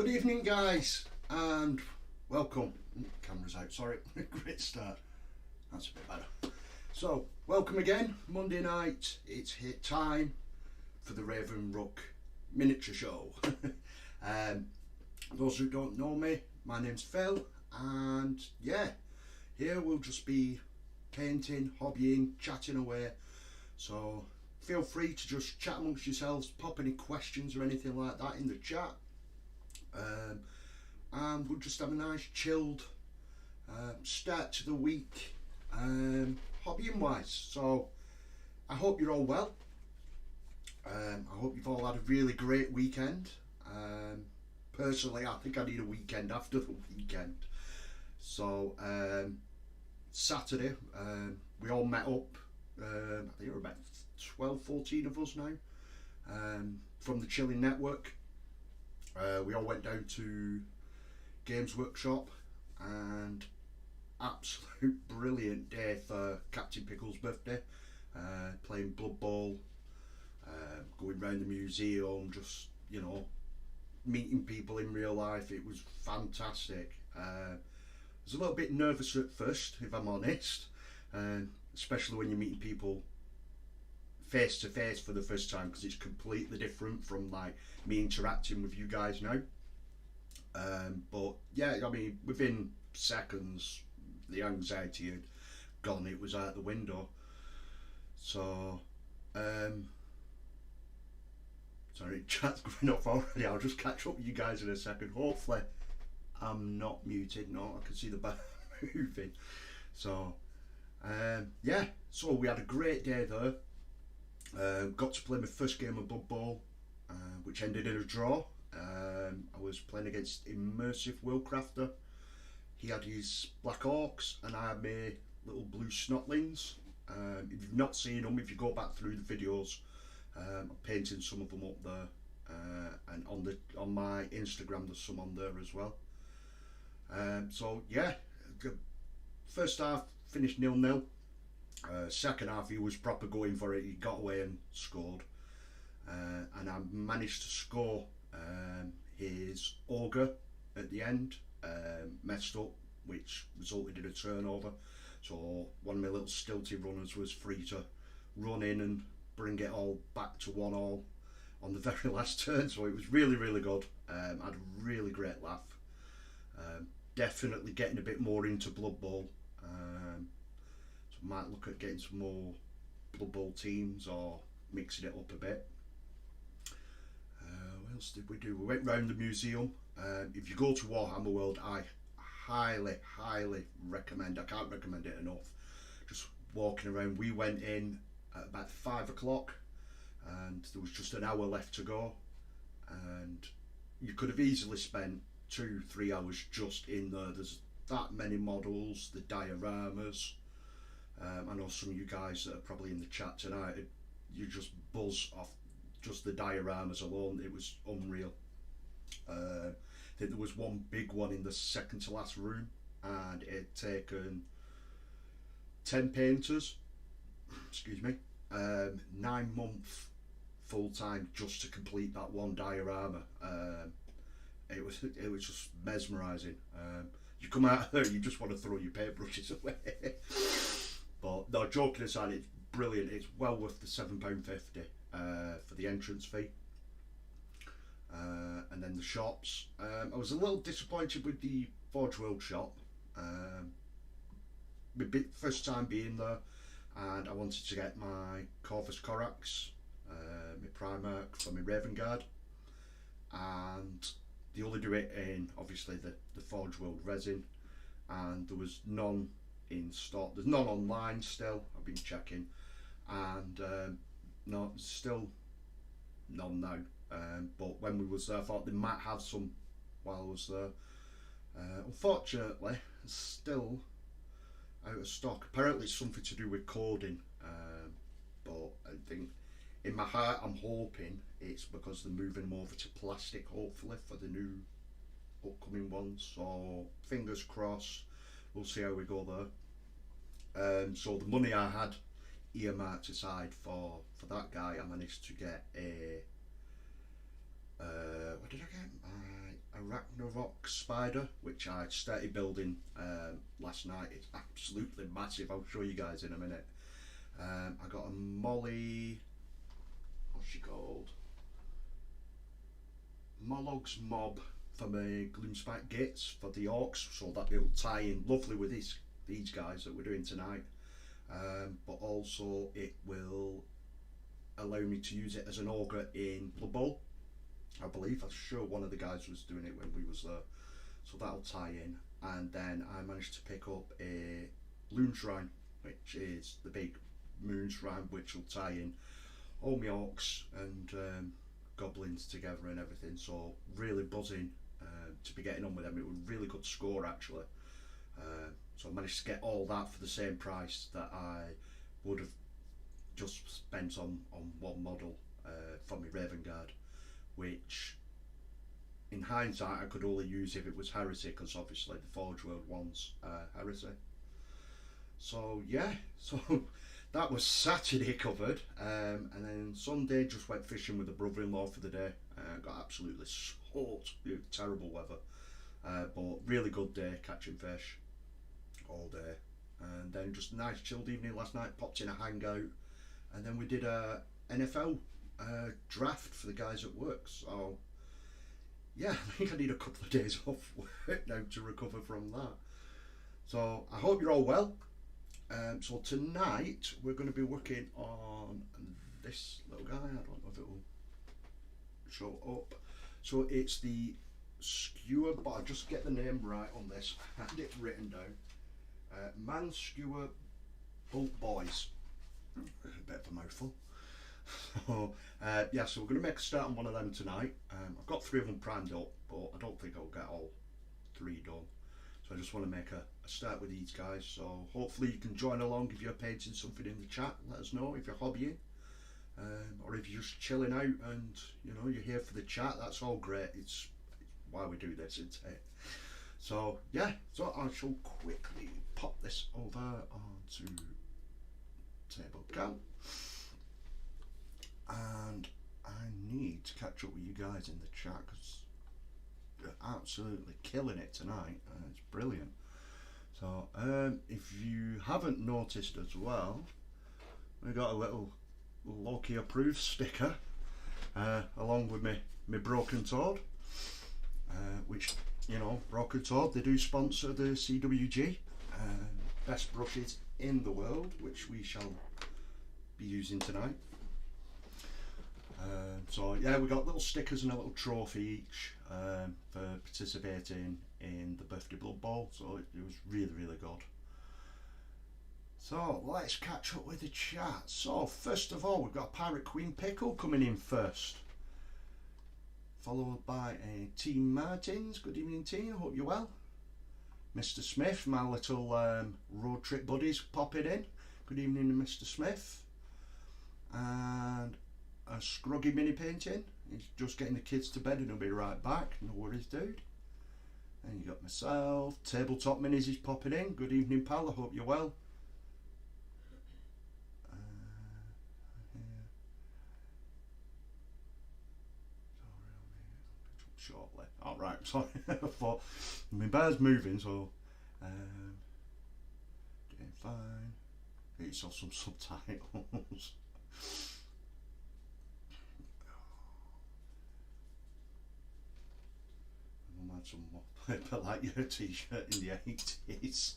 Good evening, guys, and welcome. Camera's out, sorry. Great start. That's a bit better. So, welcome again. Monday night, it's hit time for the Raven Rook miniature show. Those who don't know me, my name's Phil, and yeah, here we'll just be painting, hobbying, chatting away. So, feel free to just chat amongst yourselves, pop any questions or anything like that in the chat. And we'll just have a nice chilled start to the week, hobbying wise. So I hope you're all well. I hope you've all had a really great weekend. Personally, I think I need a weekend after the weekend. So Saturday, we all met up. I think there were about 12, 14 of us now, from the Chilling Network. We all went down to Games Workshop, and absolute brilliant day for Captain Pickle's birthday. Playing Blood Bowl, going round the museum, just, you know, meeting people in real life. It was fantastic. I was a little bit nervous at first, if I'm honest, especially when you're meeting people face to face for the first time, because it's completely different from like me interacting with you guys now. But yeah, I mean, within seconds the anxiety had gone, it was out the window. So sorry, chat's going off already. I'll just catch up with you guys in a second. Hopefully I'm not muted. No, I can see the bar moving. So yeah, so we had a great day there. Got to play my first game of Blood Bowl, which ended in a draw. I was playing against Immersive Willcrafter. He had his Black Orcs and I had my little blue Snotlings. If you've not seen them, if you go back through the videos, I'm painting some of them up there, and on my Instagram there's some on there as well. So yeah, first half finished 0-0. Second half he was proper going for it. He got away and scored, and I managed to score his ogre at the end. Messed up, which resulted in a turnover. So one of my little stilty runners was free to run in and bring it all back to 1-1 on the very last turn. So it was really, really good. I had a really great laugh. Definitely getting a bit more into Blood Bowl. Might look at getting some more Blood Bowl teams or mixing it up a bit. What else did we do? We went round the museum. If you go to Warhammer World, I highly recommend. I can't recommend it enough. Just walking around. We went in at about 5 o'clock and there was just an hour left to go, and you could have easily spent 2-3 hours just in there. There's that many models, the dioramas. I know some of you guys that are probably in the chat tonight, you just buzz off just the dioramas alone. It was unreal. I think there was one big one in the second to last room, and it had taken 10 painters, excuse me, 9 months full time just to complete that one diorama. It was just mesmerising. You come out of there, you just want to throw your paintbrushes away. But no, joking aside, it's brilliant. It's well worth the £7.50 for the entrance fee. And then the shops. I was a little disappointed with the Forge World shop. My first time being there, and I wanted to get my Corvus Corax, my Primarch for my Raven Guard, and they only do it in obviously the Forge World resin, and there was none in stock. There's none online still, I've been checking, and no, still none now. But when we was there, I thought they might have some while I was there. Unfortunately, it's still out of stock. Apparently it's something to do with coding, but I think in my heart I'm hoping it's because they're moving them over to plastic, hopefully, for the new upcoming ones. So fingers crossed, we'll see how we go there. So the money I had earmarked aside for that guy, I managed to get a what did I get? My orruks spider, which I started building last night. It's absolutely massive. I'll show you guys in a minute. I got a Molly, what's she called? Molog's Mob for my Gloomspike gates for the orcs, so that it'll tie in lovely with these guys that we're doing tonight. But also it will allow me to use it as an auger in Blood Bowl. I believe, I'm sure one of the guys was doing it when we was there, so that'll tie in. And then I managed to pick up a Loon Shrine, which is the big moon shrine, which will tie in all my orcs and goblins together and everything. So really buzzing to be getting on with them. It was a really good score actually. So I managed to get all that for the same price that I would have just spent on one model for my Raven Guard, which in hindsight I could only use if it was Heresy, because obviously the Forge World one's Heresy. So yeah, so that was Saturday covered, and then Sunday just went fishing with the brother-in-law for the day. Got absolutely soaked, terrible weather, but really good day catching fish all day. And then just a nice chilled evening last night, popped in a hangout, and then we did a NFL draft for the guys at work. So yeah, I think I need a couple of days off work now to recover from that. So I hope you're all well. So tonight we're going to be working on this little guy. I don't know if it will show up. So it's the skewer, but I'll just get the name right on this. I had it written down. Man Skewer Bolt Boys. A bit of a mouthful. So yeah, so we're going to make a start on one of them tonight. I've got 3 of them primed up, but I don't think I'll get all 3 done. So I just want to make a start with these guys. So hopefully you can join along if you're painting something in the chat. Let us know if you're hobbying, or if you're just chilling out and you know you're here for the chat. That's all great. It's why we do this, isn't it? So yeah, so I shall quickly pop this over onto table cam, and I need to catch up with you guys in the chat because you're absolutely killing it tonight. It's brilliant. So if you haven't noticed as well, we got a little Loki approved sticker along with my Broken Toad, which, you know, Broken Toad, they do sponsor the CWG, best brushes in the world, which we shall be using tonight. So yeah, we got little stickers and a little trophy each for participating in the birthday Blood Bowl, so it was really good. So let's catch up with the chat. So first of all, we've got Pirate Queen Pickle coming in first, followed by a Team Martins. Good evening team, hope you're well. Mr. Smith, my little road trip buddies popping in. Good evening Mr. Smith. And a Scruggy mini painting. He's just getting the kids to bed and he'll be right back. No worries, dude. And you got myself. Tabletop Minis is popping in. Good evening, pal. I hope you're well. Shortly. All right. Sorry. I thought my bear's moving, so getting fine. Get yourself some subtitles. I had some more paper like your t-shirt in the 80s.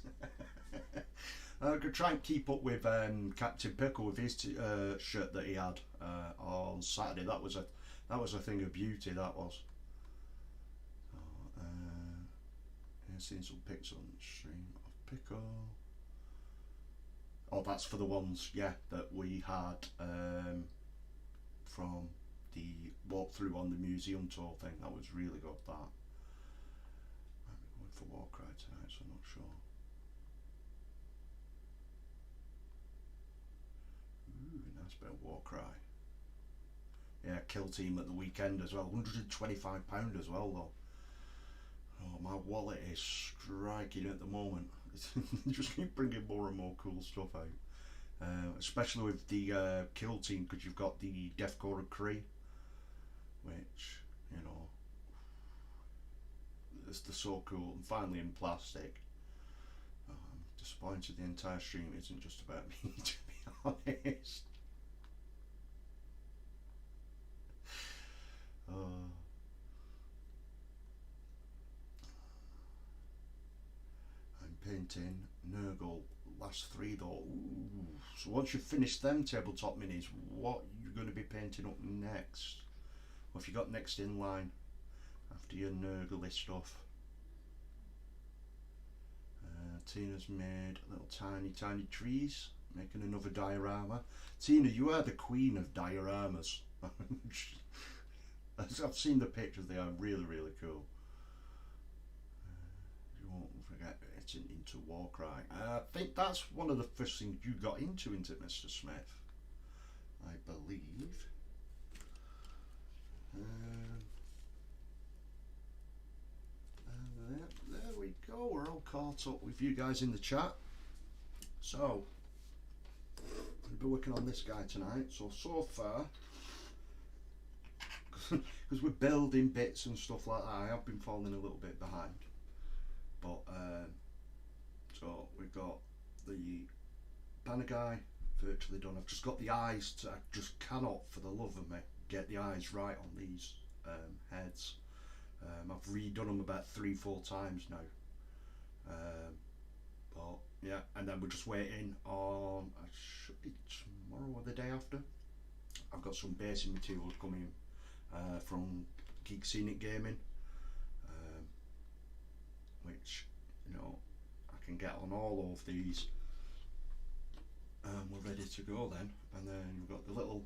I could try and keep up with Captain Pickle with his shirt that he had on Saturday. That was a thing of beauty. That was. Yeah, seeing some pics on the stream of Pickle. Oh, that's for the ones, yeah, that we had from the walkthrough on the museum tour thing. That was really good. That. Might be going for Warcry tonight, so I'm not sure. Ooh, nice bit of Warcry. Yeah, kill team at the weekend as well. £125 as well though. Oh, my wallet is striking at the moment. Just keep bringing more and more cool stuff out, especially with the kill team, because you've got the Deathcore Cree, which, you know, because they're so cool, and finally in plastic. I'm disappointed the entire stream isn't just about me, to be honest. I'm painting Nurgle last 3 though. Ooh. So once you've finished them tabletop minis, what are you going to be painting up next? What have you got next in line after your Nurgle stuff? Tina's made little tiny trees, making another diorama. Tina, you are the queen of dioramas. I've seen the pictures, they are really cool. You won't forget getting into Warcry. I think that's one of the first things you got into, isn't it, Mr. Smith? I believe. There we go, we're all caught up with you guys in the chat. So, we'll be working on this guy tonight. So far, because we're building bits and stuff like that, I have been falling a little bit behind. But, so we've got the banner guy virtually done. I've just got the eyes to, I just cannot for the love of me get the eyes right on these heads. I've redone them about 3-4 times now. But yeah, and then we're just waiting on, it should be tomorrow or the day after. I've got some basic materials coming from Geek Scenic Gaming, which, you know, I can get on all of these. We're ready to go then. And then we've got the little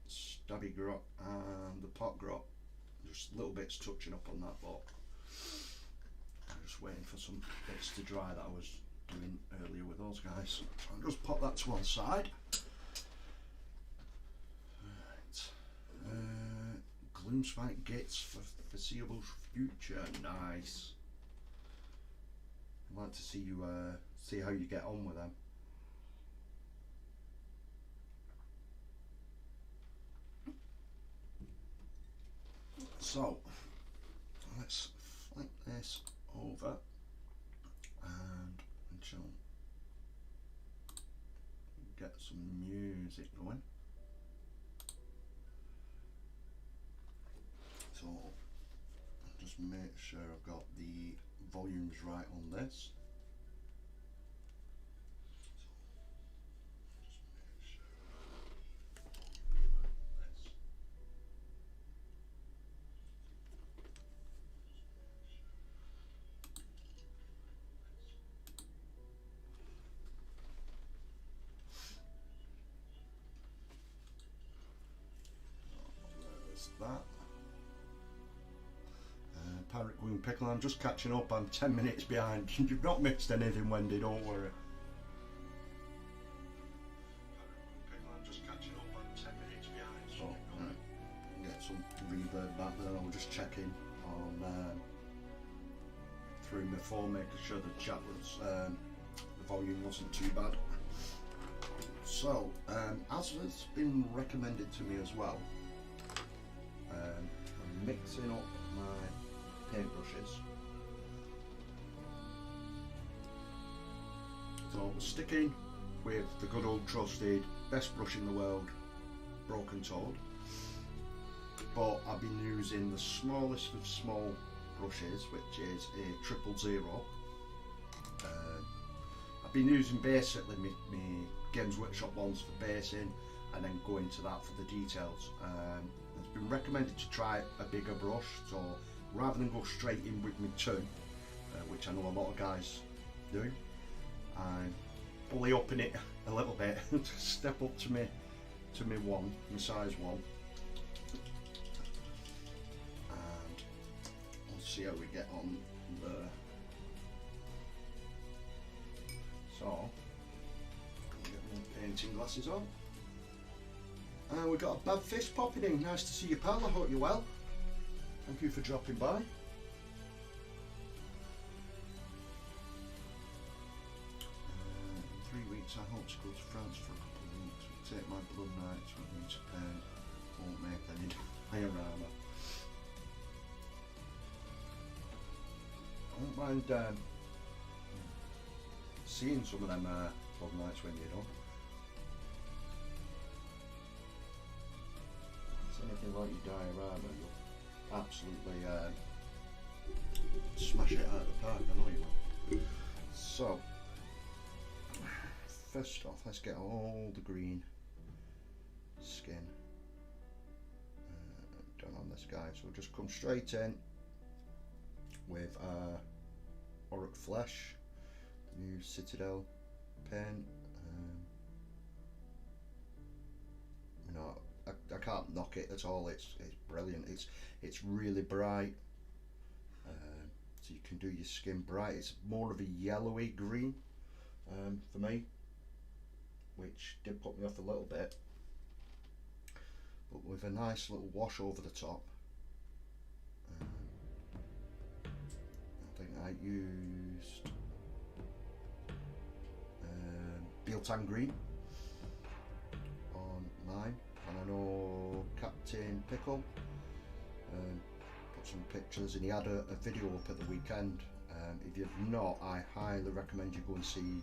stabby grot and the pot grot, just little bits touching up on that, but I'm just waiting for some bits to dry that I was doing earlier with those guys. So I'll just pop that to one side. Right. Gloomspike gates for foreseeable future. Nice. I'd like to see you see how you get on with them. So let's flip this over and until get some music going. So just make sure I've got the volumes right on this. That Pirate Queen Pickle, I'm just catching up, I'm 10 minutes behind. You've not missed anything, Wendy, don't worry. I'm just catching up, I'm 10 minutes behind. So, get some reverb back there. I'm just checking on through my phone, making sure the chat was the volume wasn't too bad. So, as has been recommended to me as well, I'm mixing up my paintbrushes. So we're sticking with the good old trusted best brush in the world, Broken Toad, but I've been using the smallest of small brushes, which is a 000. I've been using basically my Games Workshop ones for basing and then go into that for the details. It's been recommended to try a bigger brush, so rather than go straight in with my 2, which I know a lot of guys do, I'm fully upping it a little bit to step up to my 1, my size 1, and we'll see how we get on there. So, get my painting glasses on. And we've got a Bad Fist popping in. Nice to see you, pal. I hope you're well. Thank you for dropping by. 3 weeks, I hope to go to France for a couple of weeks. We'll take my blood nights with me to paint. Won't make any diorama. I don't mind seeing some of them club nights when you're done. It's anything like your diorama, you'll absolutely smash it out of the park, I know you will. So, first off, let's get all the green skin done on this guy. So we'll just come straight in with orruk flesh, new Citadel pen. You know, I can't knock it at all. It's brilliant. It's really bright. So you can do your skin bright. It's more of a yellowy green for me, which did put me off a little bit. But with a nice little wash over the top. I think I used Biltang green on mine, and I know Captain Pickle put some pictures, and he had a video up at the weekend. If you've not, I highly recommend you go and see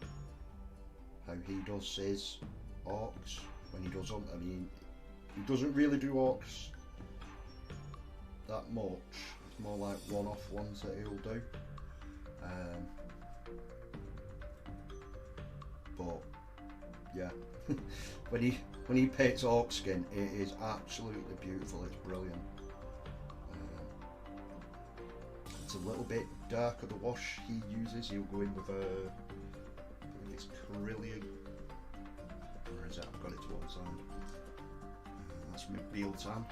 how he does his orcs when he does them. I mean, he doesn't really do orcs that much. It's more like one-off ones that he'll do. But yeah, when he paints orc skin, it is absolutely beautiful. It's brilliant. It's a little bit darker the wash he uses. He'll go in with I think it's Carillion. Where is it? I've got it to one side. That's my Biltang.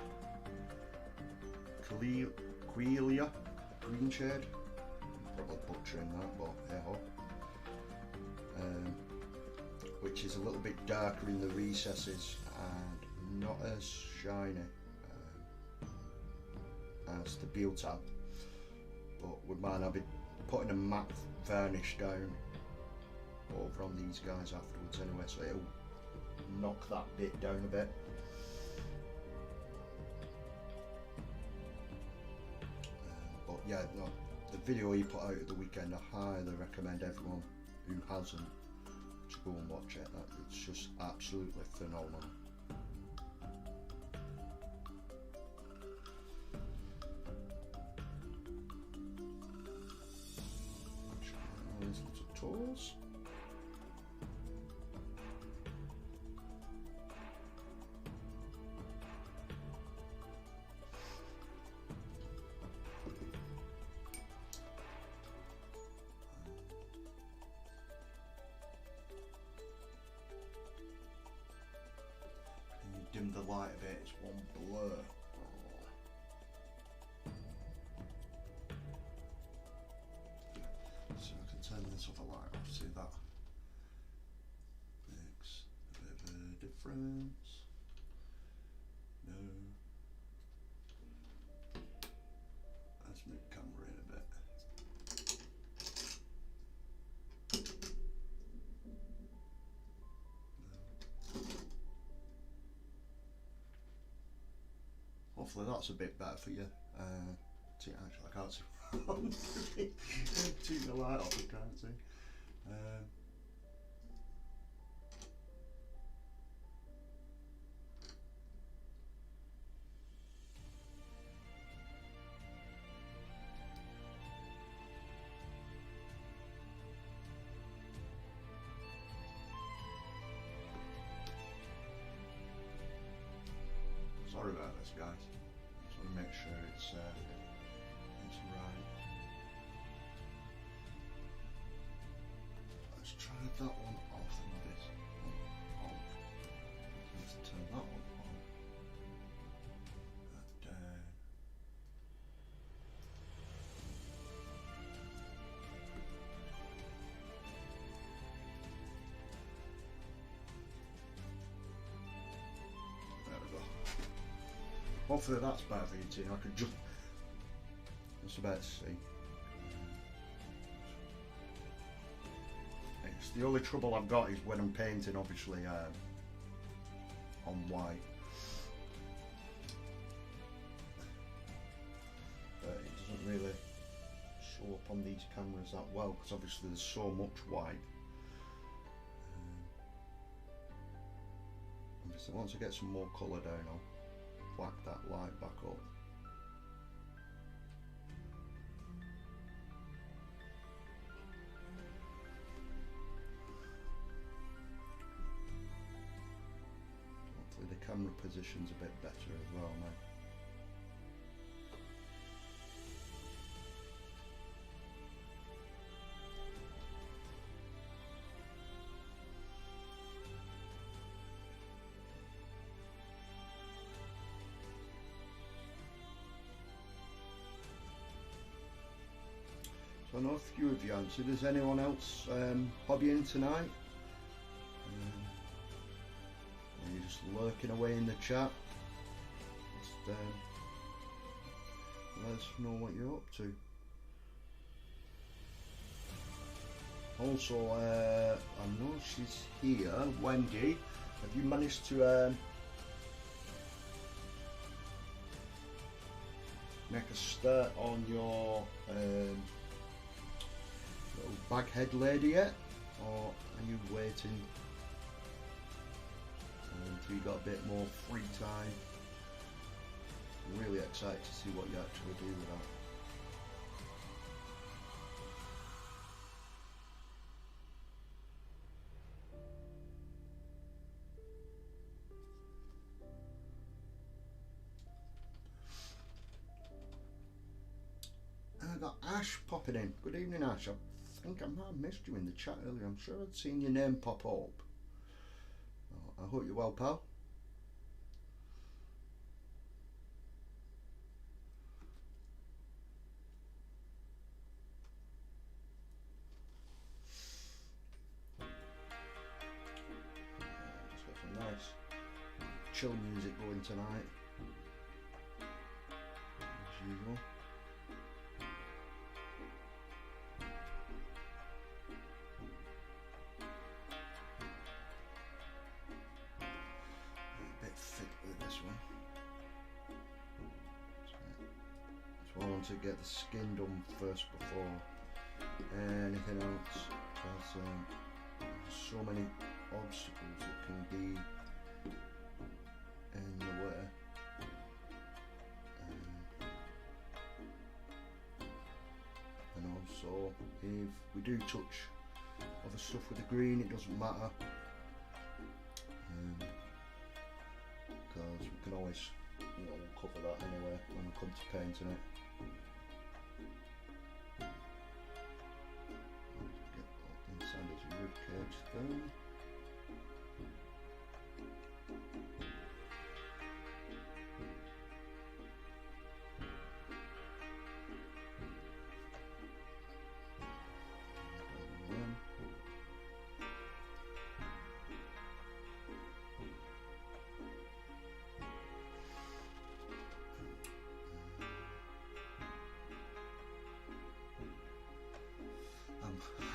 Quelia green shade. Probably butchering that, but hey ho. Which is a little bit darker in the recesses and not as shiny as the Biltang. But with mine, I'll be putting a matte varnish down over on these guys afterwards anyway, so it'll knock that bit down a bit. But yeah, no, the video he put out at the weekend, I highly recommend everyone who hasn't to go and watch it. It's just absolutely phenomenal. These little toes. Dim the light a bit, it's one blur. So I can turn this other light off, see that makes a bit of a difference. No. Let's move the camera in a bit. Hopefully that's a bit better for you. Actually, I can't see. Turn the light off, I can't see. Sorry about this, guys. Just want to make sure it's right. Let's try that one off and this one on. Let's turn that one on. That down. There we go. Hopefully that's better for you too. I could just about to see. It's the only trouble I've got is when I'm painting, obviously on white. But it doesn't really show up on these cameras that well, because obviously there's so much white. Obviously once I get some more colour down, I'll whack that light back up. Hopefully the camera position's a bit better as well now. So I know a few of you answered. Is anyone else hobbying tonight? Or are you just lurking away in the chat? Just let us know what you're up to. Also, I know she's here. Wendy, have you managed to make a start on your little baghead lady yet, or are you waiting until you got a bit more free time? I'm really excited to see what you actually do with that. I got Ash popping in. Good evening, Ash. I think I might have missed you in the chat earlier. I'm sure I'd seen your name pop up. I hope you're well, pal. Just got some nice chill music going tonight, as usual. To get the skin done first before anything else, because there's so many obstacles that can be in the way. And also, if we do touch other stuff with the green, it doesn't matter, because we can always, we'll cover that anyway when we come to painting it.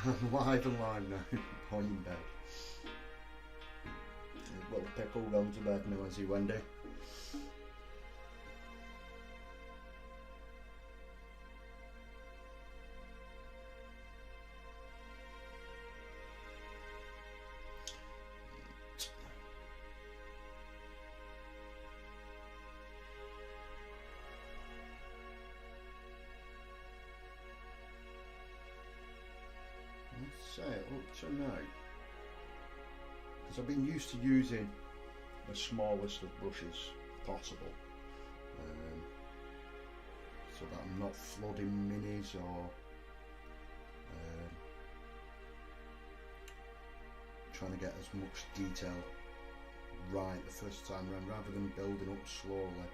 I'm live and live now, on bed. I've got the pickle going to bed now, I see Wendy. Say it up to now, because I've been used to using the smallest of brushes possible, so that I'm not flooding minis or trying to get as much detail right the first time around, rather than building up slowly,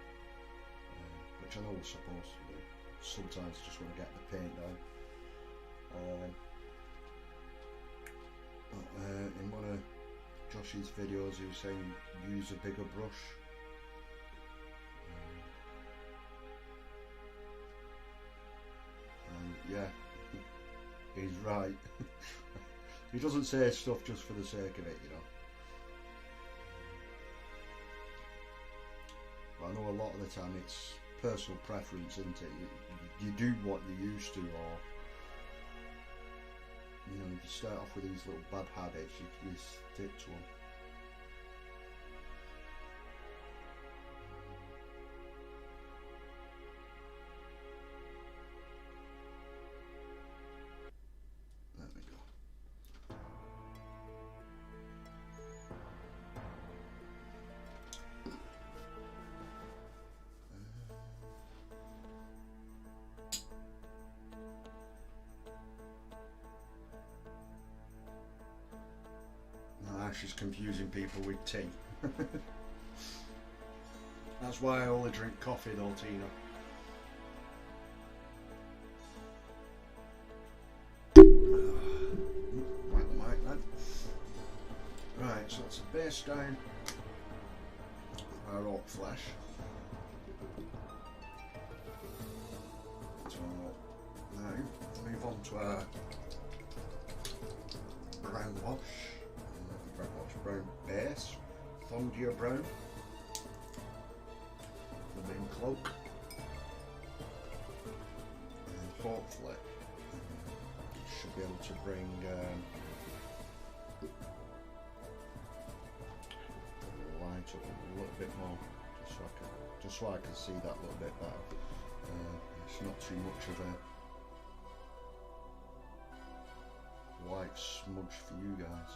which I know we're supposed to do. Sometimes I just want to get the paint down. In one of Josh's videos he was saying use a bigger brush, and yeah, he's right. He doesn't say stuff just for the sake of it, you know. But I know a lot of the time it's personal preference, isn't it? You do what you're used to, or you know, if you start off with these little bad habits, you stick to them. There we go. She's confusing people with tea. That's why I only drink coffee though, Tina. Right, the mic then. Right, so it's a base down our orc flesh. So now move on to our brown wash. Brown base, Thondia brown, the main cloak, and hopefully should be able to bring the light up a little bit more, just so I can see that a little bit better. It's not too much of a white smudge for you guys.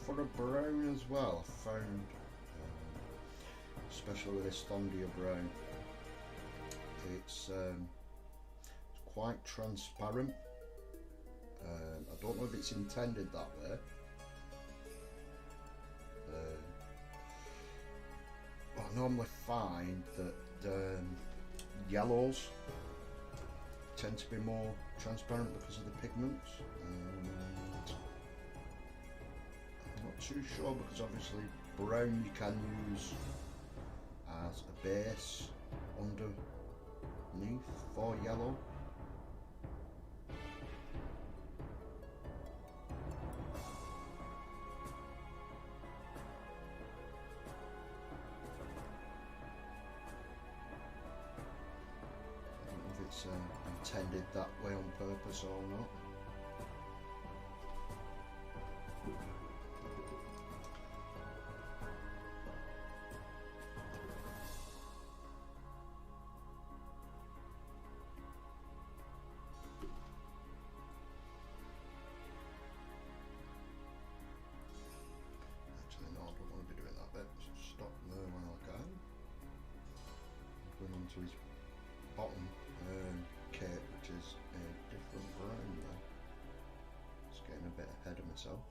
For a brown as well, I found, especially with this Thondia brown, it's quite transparent. I don't know if it's intended that way. I normally find that yellows tend to be more transparent because of the pigments. Not too sure, because obviously brown you can use as a base underneath for yellow. I don't know if it's intended that way on purpose or not. To his bottom cape, which is a different brown there. Just getting a bit ahead of myself.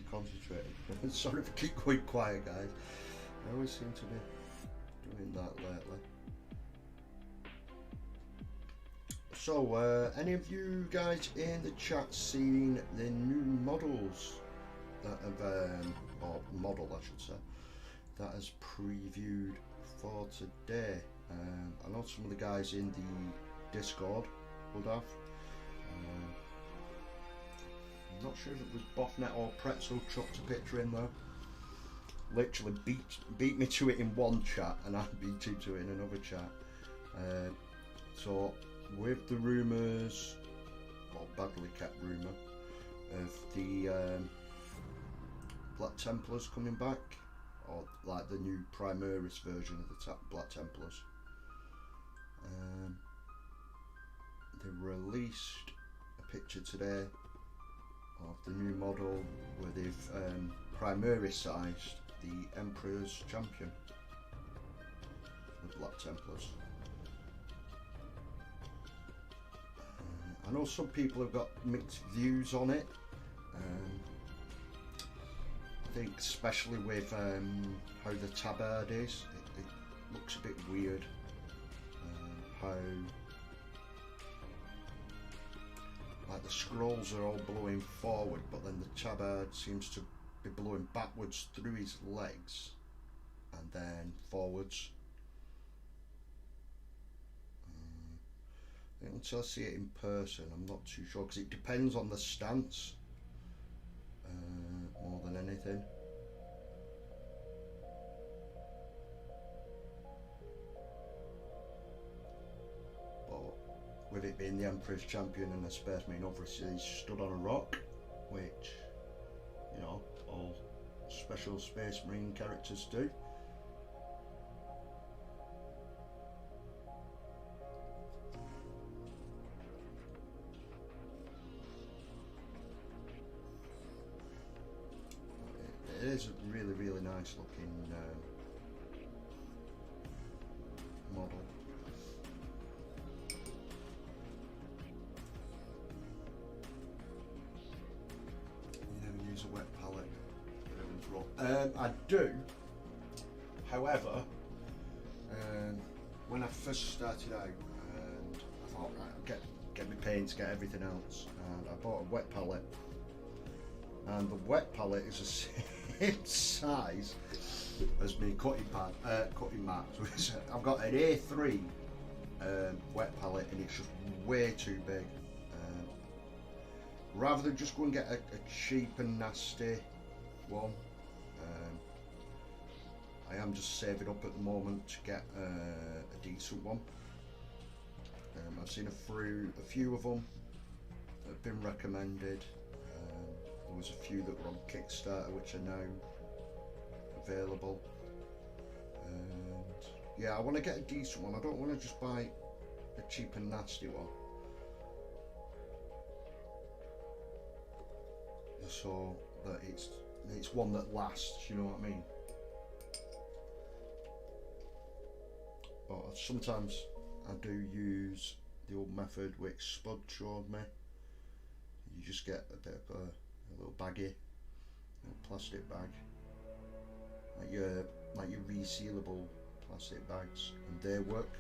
Concentrating. Sorry if I keep going quiet, guys. I always seem to be doing that lately. So, any of you guys in the chat seen the new models that have, or model I should say, that has previewed for today? I know some of the guys in the Discord would have. I'm not sure if it was Boffnet or Pretzel chucked a picture in there. Literally beat me to it in one chat, and I beat him to it in another chat. So with the rumours, or badly kept rumour, of the Black Templars coming back, or like the new Primaris version of the Black Templars, they released a picture today of the new model where they've Primaris-sized the Emperor's Champion, the Black Templars. I know some people have got mixed views on it. I think especially with how the tabard is, it looks a bit weird. How like the scrolls are all blowing forward, but then the tabard seems to be blowing backwards through his legs and then forwards. I think until I see it in person, I'm not too sure, because it depends on the stance more than anything. But with it being the Emperor's champion and a Space Marine, obviously he's stood on a rock, which, you know, all special Space Marine characters do. It is a really, really nice looking model. You never use a wet palette. I do, however, when I first started out, and I thought, right, I'll get my paints, get everything else, and I bought a wet palette, and the wet palette is the same size as my cutting mat. So I've got an A3 wet palette, and it's just way too big. Rather than just go and get a cheap and nasty one, I am just saving up at the moment to get a decent one. I've seen a few of them that have been recommended. There was a few that were on Kickstarter which are now available. And yeah, I want to get a decent one. I don't want to just buy a cheap and nasty one. So that it's one that lasts, you know what I mean? But sometimes I do use the old method which Spud showed me. You just get a bit of a little baggie, a plastic bag, like your resealable plastic bags, and they work.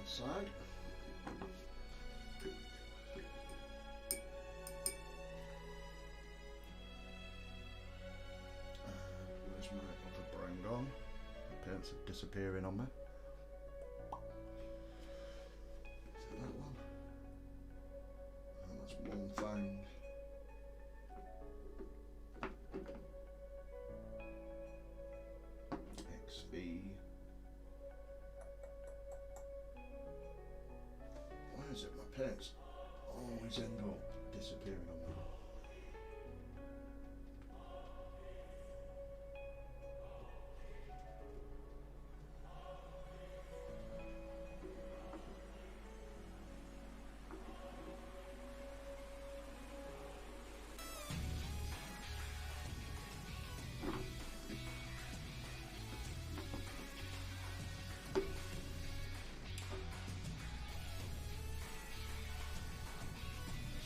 Side. Where's my other brand gone? The paints are disappearing on me. Is it that one? Oh, that's one found. XV. Is it my paints always end up disappearing on me?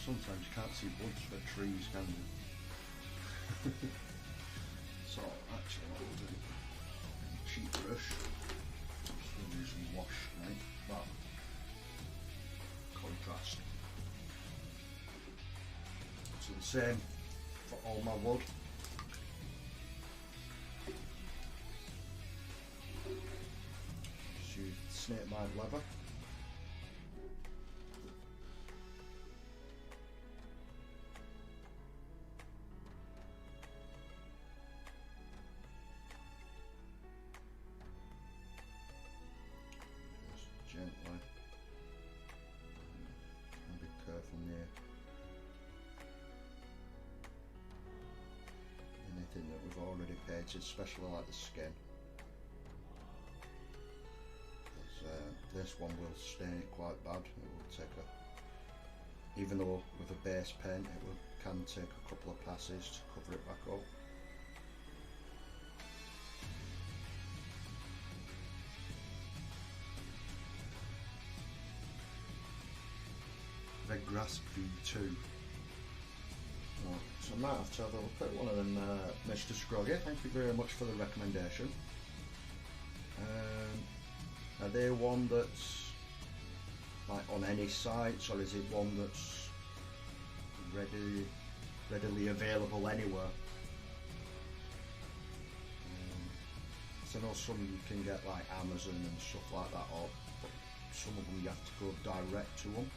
Sometimes you can't see woods for trees, can you? So actually what I'll do, cheap brush, just use some wash, right? Well, contrast. So the same for all my wood. Just use snake made leather. Gently, and be careful near anything that we've already painted, especially like the skin. this one will stain it quite bad. It will take even though with a base paint can take a couple of passes to cover it back up. Red Grass V2. So I might have to have a look at one of them, Mr. Scroggy. Thank you very much for the recommendation. Are they one that's like on any sites, or is it one that's readily available anywhere? So I know some you can get like Amazon and stuff like that, or some of them you have to go direct to them.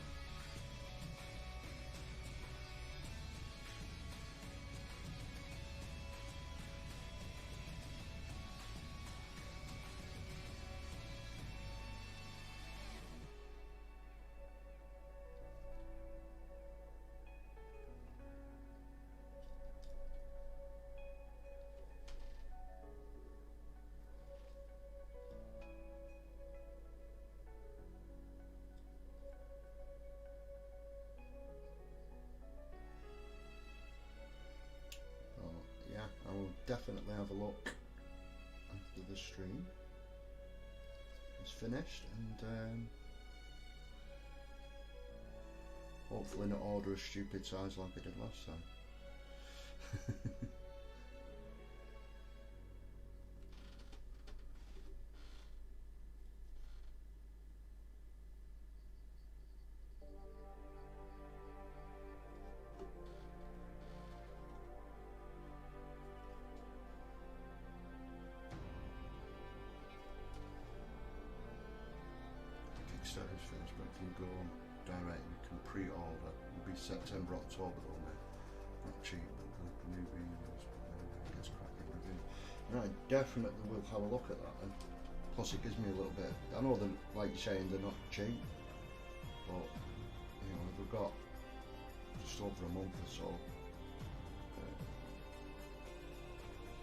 I will definitely have a look after the stream is finished, and hopefully not order a stupid size like I did last time. Kickstarter's finished, but if you go on direct, you can pre-order. It'll be September, October though, mate. Not cheap, but the new videos, gets cracking review. Right, definitely will have a look at that then. Plus it gives me a little bit, I know that, like you're saying, they're not cheap, but you know, we've got just over a month or so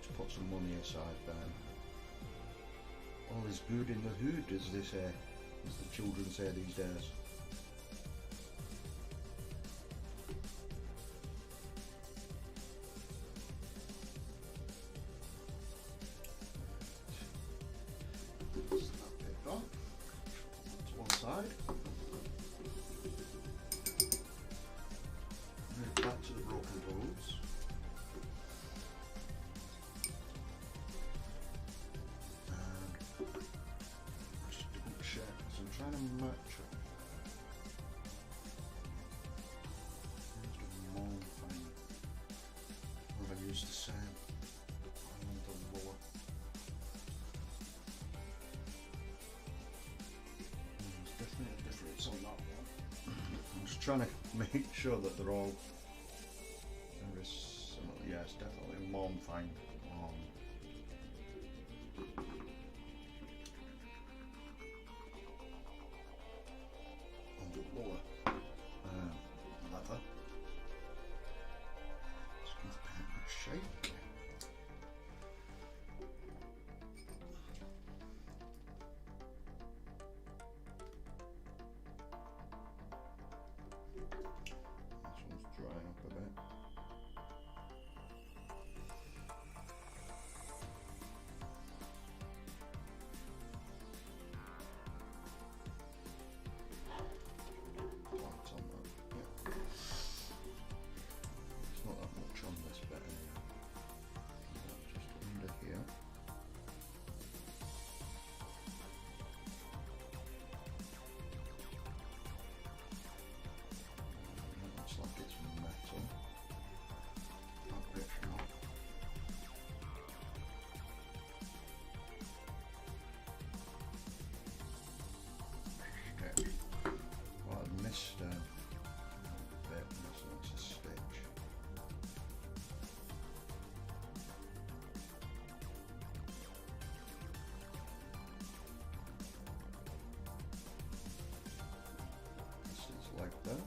to put some money aside then. All is good in the hood, as they say, as the children say these days. That's that bit gone. To one side. Move back to the broken bulbs. I'm trying to match it. Here's the long thing. Or I've used the same on the lower. There's definitely a difference on that one. I'm just trying to make sure that they're all very similar. Yeah, it's definitely a long thing. Lower leather. Just give the paint a shake. This one's drying up a bit. Like that.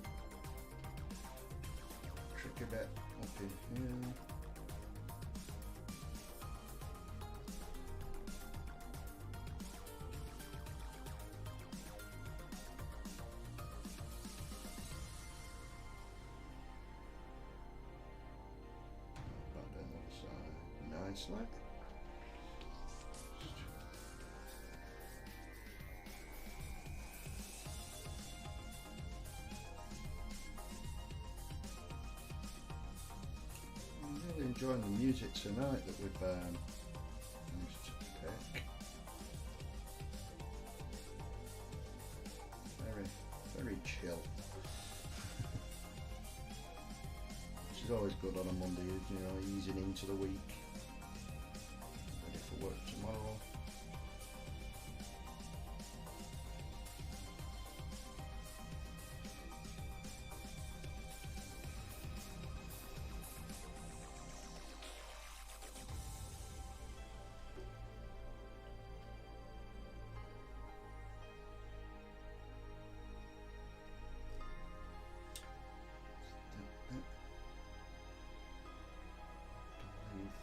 Tricky bit up in here. nicely. I'm really enjoying the music tonight that we've managed to pick. Very chill. Which is always good on a Monday, you know, easing into the week. Ready for work tomorrow.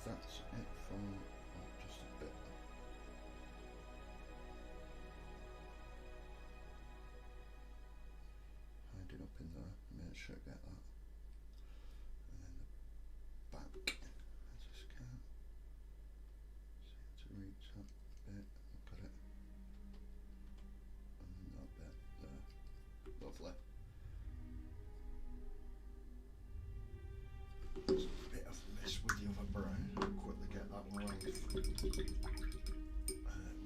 That's it for just a bit. Hiding up in there, I made sure I get that. And then the back, I just can't seem to reach that bit. Look at it. And that bit there. Lovely. There's a bit of mess with the other brown. I'll quickly get that one away.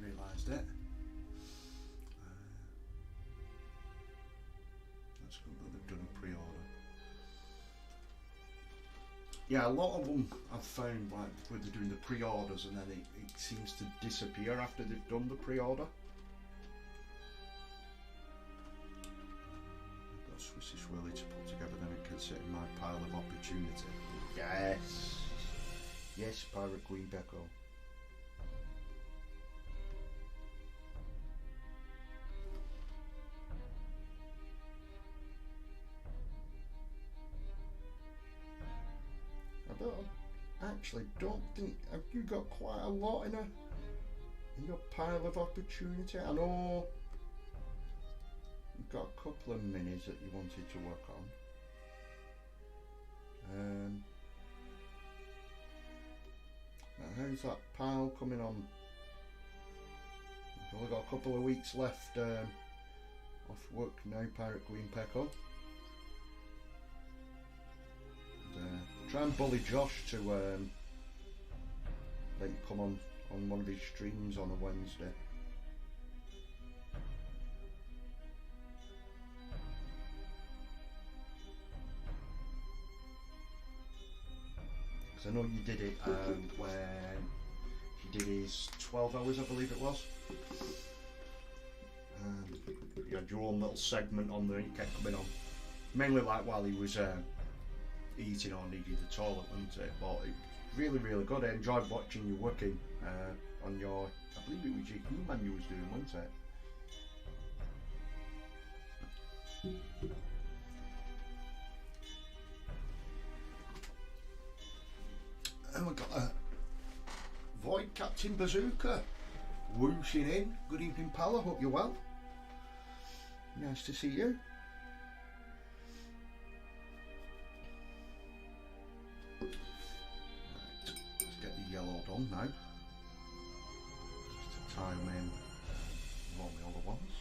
Realised it. That's good that they've done a pre-order. Yeah, a lot of them I've found, like when they're doing the pre-orders and then it seems to disappear after they've done the pre-order. I've got a Swissy swirly to put together, then it can sit in my pile of opportunity. Yes. Yes, Pirate Queen Beko. Don't think, have you got quite a lot in your pile of opportunity? I know you've got a couple of minis that you wanted to work on. Now how's that pile coming on? We've only got a couple of weeks left off work now, Pirate Queen Pecco. Try and bully Josh to let you come on one of his streams on a Wednesday. Because I know you did it when he did his 12 hours, I believe it was. You had your own little segment on there, you kept coming on. Mainly like while he was eating or needed the toilet, wasn't it? But it was really, really good. I enjoyed watching you working on your, I believe it was your He-Man you was doing, wasn't it? And we've got a Void Captain Bazooka whooshing in. Good evening, pal. I hope you're well. Nice to see you. Right, let's get the yellow done now. Just to tie them in with all the other ones.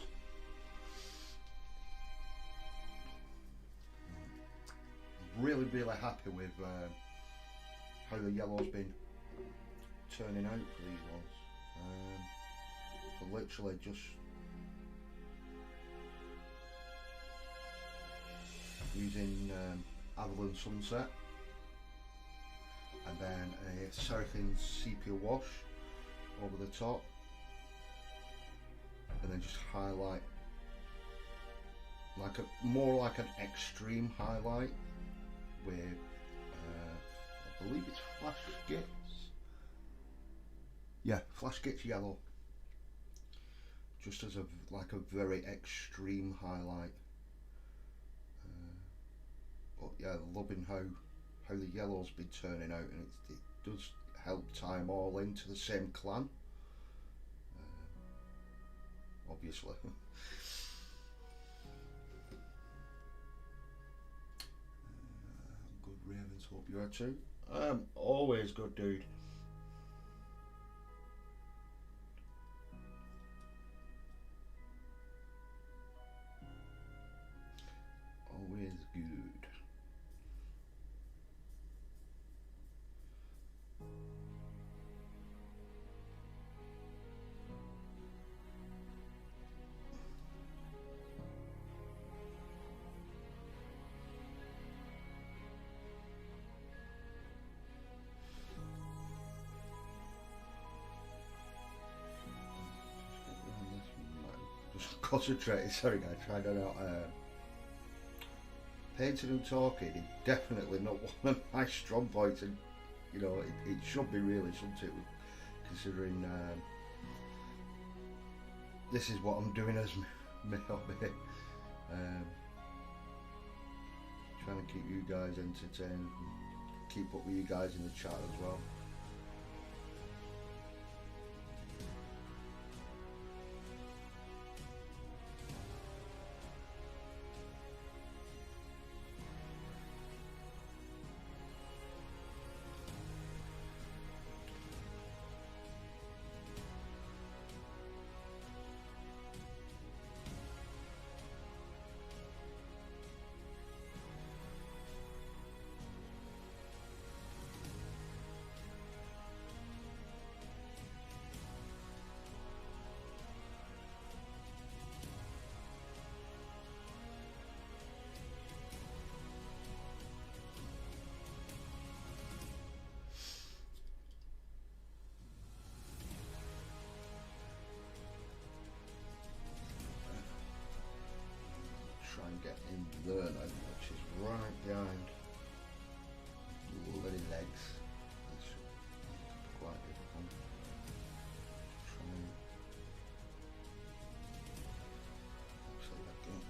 I'm really, really happy with how the yellow's been turning out for these ones. So literally just using Avalon Sunset and then a Seraphim Sepia wash over the top, and then just highlight like more like an extreme highlight with I believe it's Flash Gits. Yeah, Flash Gits yellow. Just as like a very extreme highlight. But yeah, loving how the yellow's been turning out, and it does help tie them all into the same clan. Obviously. Good Ravens, hope you are too. Always good, dude. concentrating. Sorry guys, trying to not. Painting and talking is definitely not one of my strong points, and you know it should be really, shouldn't it? Considering this is what I'm doing as my hobby. Trying to keep you guys entertained, keep up with you guys in the chat as well. Try and get in there now, which is right behind the bloody legs. That's quite difficult. Try and looks like I've done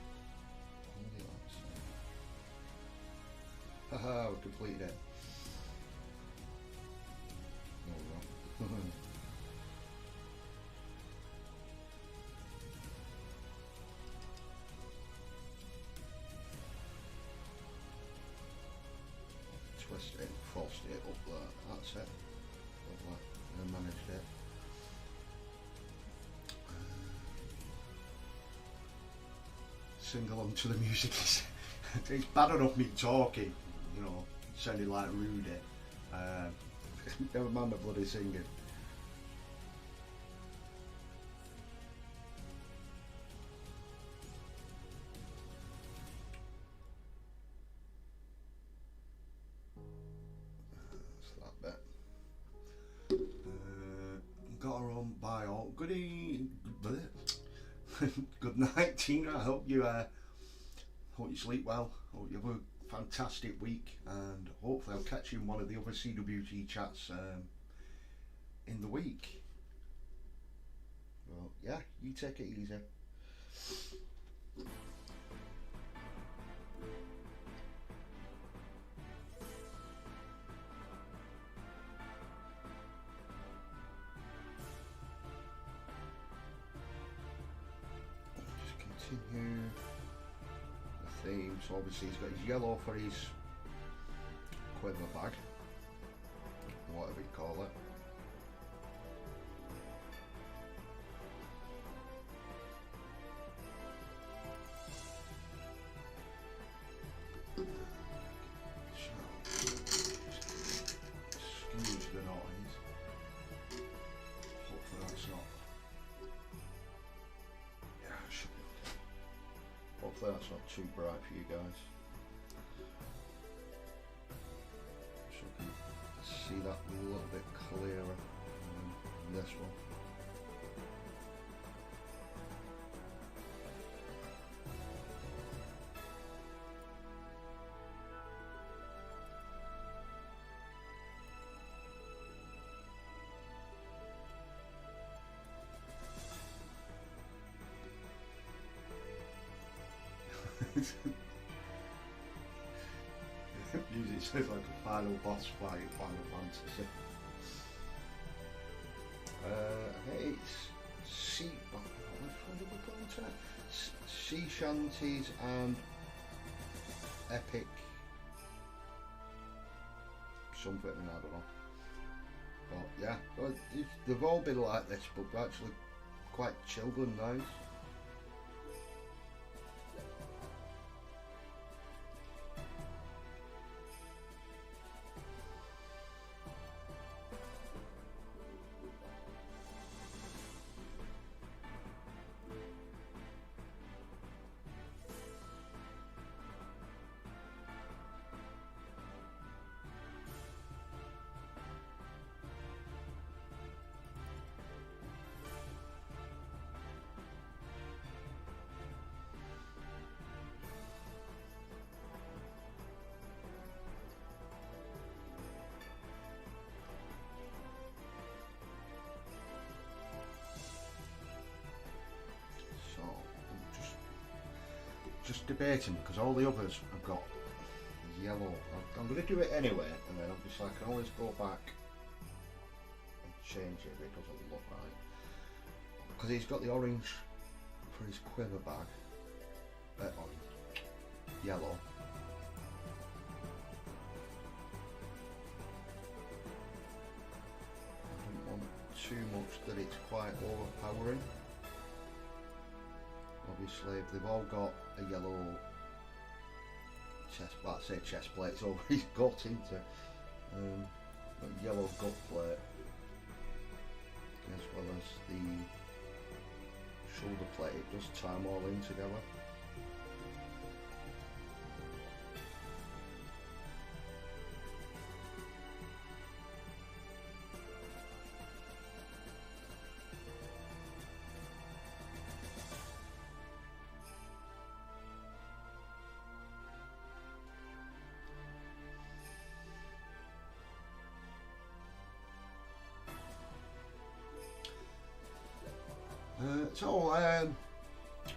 all the outside. Haha, we completed it. No, wrong. Twisted it, forced it up there, that's it. And I managed it. Sing along to the music. It's bad enough me talking, you know, sounding like Rudy. Never mind the bloody singing. Got her on by all. Good night, Tina. I hope you sleep well. Hope you have a fantastic week, and hopefully I'll catch you in one of the other CWT chats in the week. Well, yeah, you take it easy. Continue the theme. So obviously he's got his yellow for his quiver bag, whatever you call it. Excuse the noise. Hopefully that's not. Hopefully that's not too bright for you guys. So I can see that a little bit clearer than this one. Music sounds like a final boss fight in Final Fantasy. Hey, it's sea. What did we call it? Sea shanties and epic something. I don't know. But yeah, they've all been like this, but actually quite chilled and nice. debating because all the others have got yellow. I'm going to do it anyway, and then obviously I can always go back and change it if it doesn't look right. Because he's got the orange for his quiver bag, yellow. I don't want too much that it's quite overpowering. Obviously, they've all got a yellow chest, well, I say chest plate, it's over his gut, isn't it? Got yellow gut plate, as well as the shoulder plate. It does tie them all in together.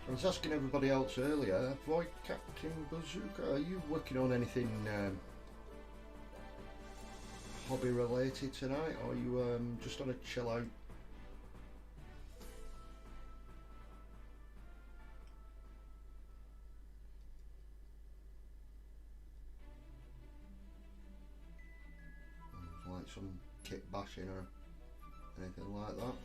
I was asking everybody else earlier, Void Captain Bazooka, are you working on anything hobby related tonight, or are you just on a chill out? Like some kit bashing or anything like that?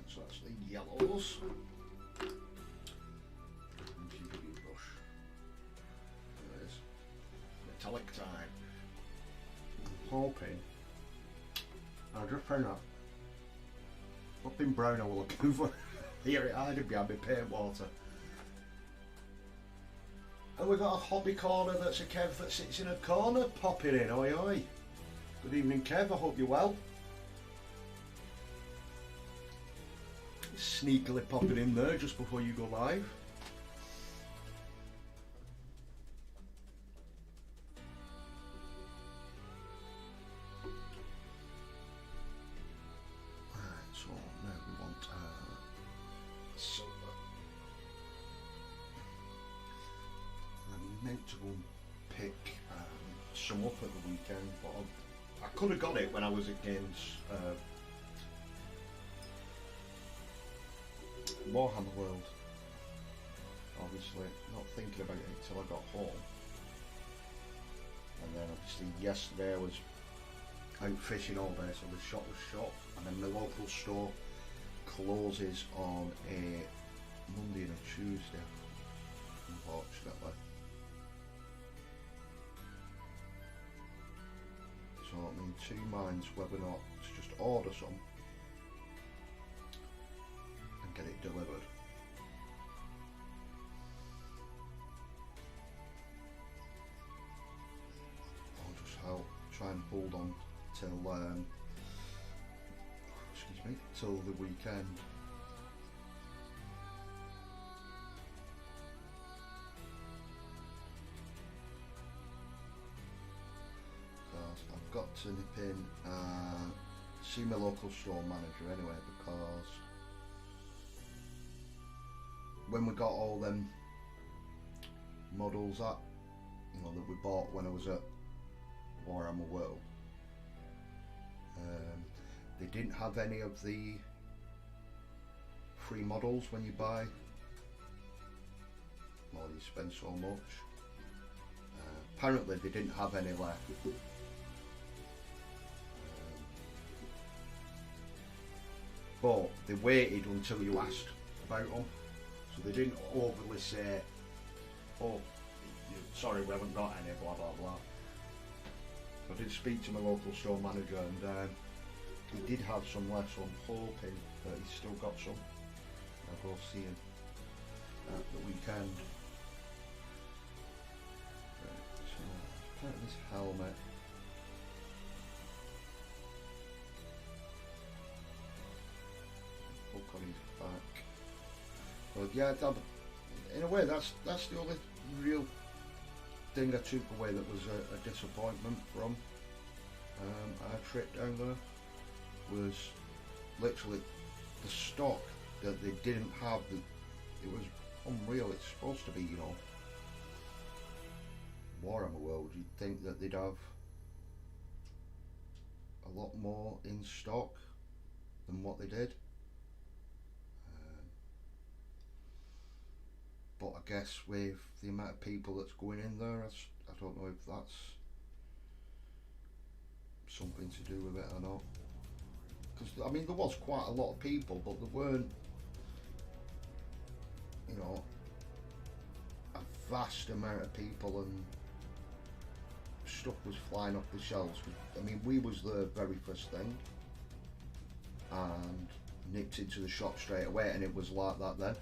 So that's the yellows. Brush. There it is. Metallic time. I'm hoping. I just found that flipping brown I was looking for. Here it hiding behind my paint water. And we've got a hobby corner that's a Kev that sits in a corner popping in. Oi oi. Good evening Kev, I hope you're well. Sneakily popping in there just before you go live. Right, so now we want silver. I meant to go and pick some up at the weekend, but I could have got it when I was at Games Warhammer World. Obviously not thinking about it until I got home, and then obviously yesterday I was out fishing all day, so the shop was shut, and then the local store closes on a Monday and a Tuesday, unfortunately. So I'm in two minds whether or not to just order some and get it delivered. I'll just try and hold on till till the weekend. I've got to nip in and see my local store manager anyway, because when we got all them models that we bought when I was at Warhammer World, they didn't have any of the free models when you buy. Well, you spend so much. Apparently they didn't have any left. But they waited until you asked about them, so they didn't overly say, oh, sorry, we haven't got any, blah blah blah. So I did speak to my local store manager, and he did have some left, so I'm hoping that he's still got some. I'll go see him at the weekend. Right, so part of this helmet. On his back. But yeah, in a way that's the only real thing I took away that was a disappointment from our trip down there, was literally the stock that they didn't have. It was unreal. It's supposed to be, you know, Warhammer World. You'd think that they'd have a lot more in stock than what they did. But I guess with the amount of people that's going in there, I don't know if that's something to do with it or not. Because, I mean, there was quite a lot of people, but there weren't, you know, a vast amount of people, and stuff was flying off the shelves. I mean, we was the very first thing and nipped into the shop straight away, and it was like that then.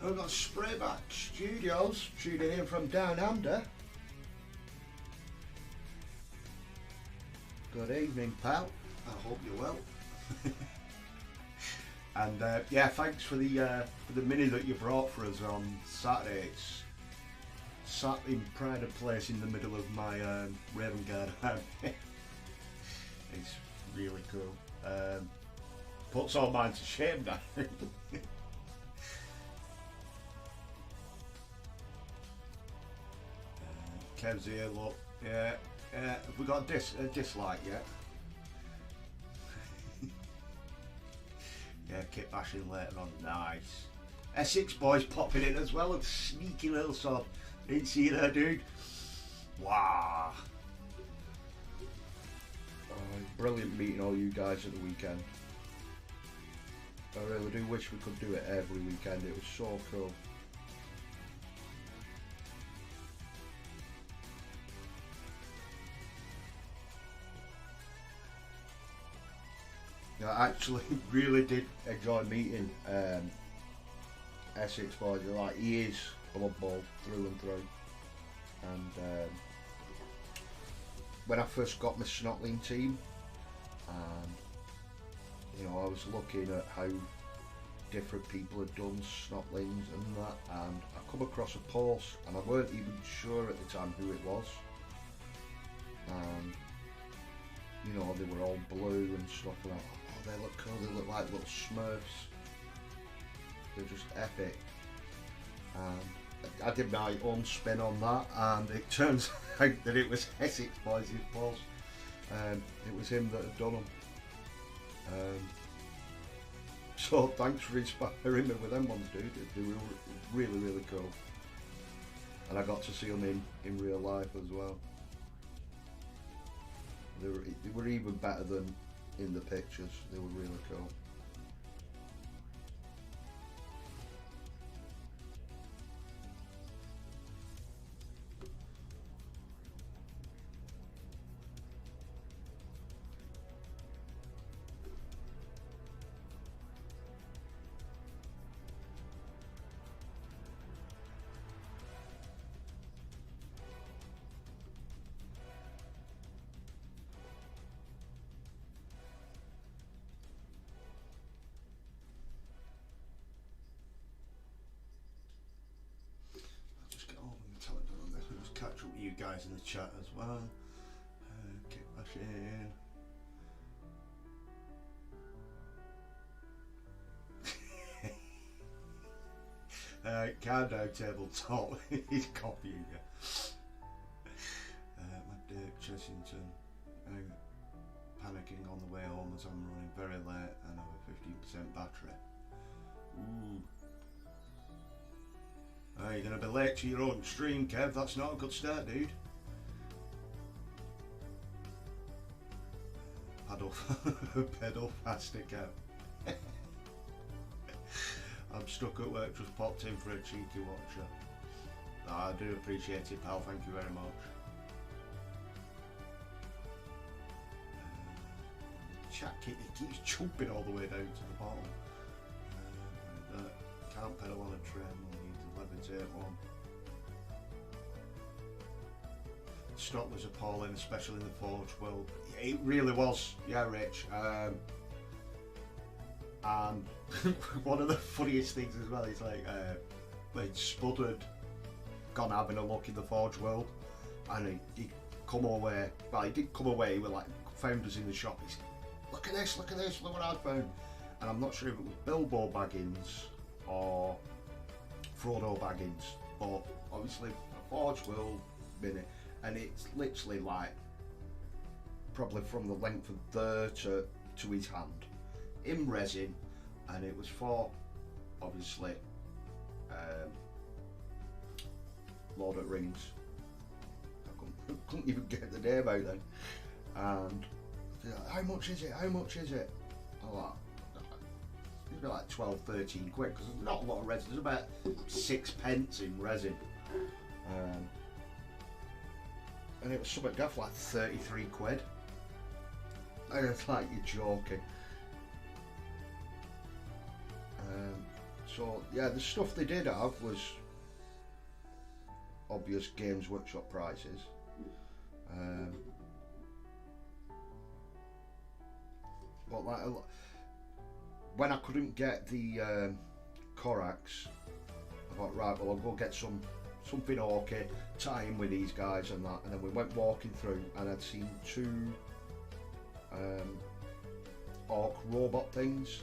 I've got Sprayback Studios tuning in from down under. Good evening, pal. I hope you're well. And yeah, thanks for the mini that you brought for us on Saturday. It's sat in pride of place in the middle of my Raven Guard army. It's really cool. Puts all mine to shame now. Kev's here, look. Yeah. Have we got a dislike yet? Yeah, kit bashing later on. Nice. Essex boys popping in as well. A sneaky little sod. Didn't see you there, dude. Wow. Brilliant meeting all you guys at the weekend. I really do wish we could do it every weekend. It was so cool. I actually really did enjoy meeting Essex boys. Like, he is Blood Bowl through and through. And when I first got my Snotling team, you know, I was looking at how different people had done Snotlings and that, and I come across a post, and I weren't even sure at the time who it was. You know, they were all blue and stuff, and I thought, oh, they look cool, they look like little Smurfs. They're just epic. I did my own spin on that, and it turns out that it was Essex boys' post. It was him that had done them. So thanks for inspiring me with them ones, dude. They were really, really cool. And I got to see them in real life as well. They were even better than in the pictures. They were really cool. Catch up with you guys in the chat as well. Kick back in. Countdown tabletop. He's copying you. My Dirk Chessington. Panicking on the way home as I'm running very late and have a 15% battery. Ooh. You're going to be late to your own stream, Kev. That's not a good start, dude. Pedal faster, Kev. I'm stuck at work, just popped in for a cheeky watcher. I do appreciate it, pal. Thank you very much. Chat kit, it keeps jumping all the way down to the bottom. Can't pedal on a tram. Levitate one. Stock was appalling, especially in the Forge world. It really was, yeah, Rich. And one of the funniest things as well is like he'd sputtered, gone having a look in the Forge World, and he'd come away. Well, he didn't come away. He was like, found us in the shop. He said, look at this, look what I found. And I'm not sure if it was Bilbo Baggins or Frodo Baggins, but obviously a Forge World mini, and it's literally like probably from the length of there to his hand, in resin, and it was for obviously Lord of the Rings. I couldn't even get the name out then. And how much is it? How much is it? I'm like, it's about like 12, 13 quid, because there's not a lot of resin. There's about 6 pence in resin. And it was something daft like 33 quid. And it's like, you're joking. So yeah, the stuff they did have was obvious Games Workshop prices. But like when I couldn't get the orruks, I thought, right, well, I'll go get something okay, tie in with these guys and that. And then we went walking through, and I'd seen 2 orc robot things.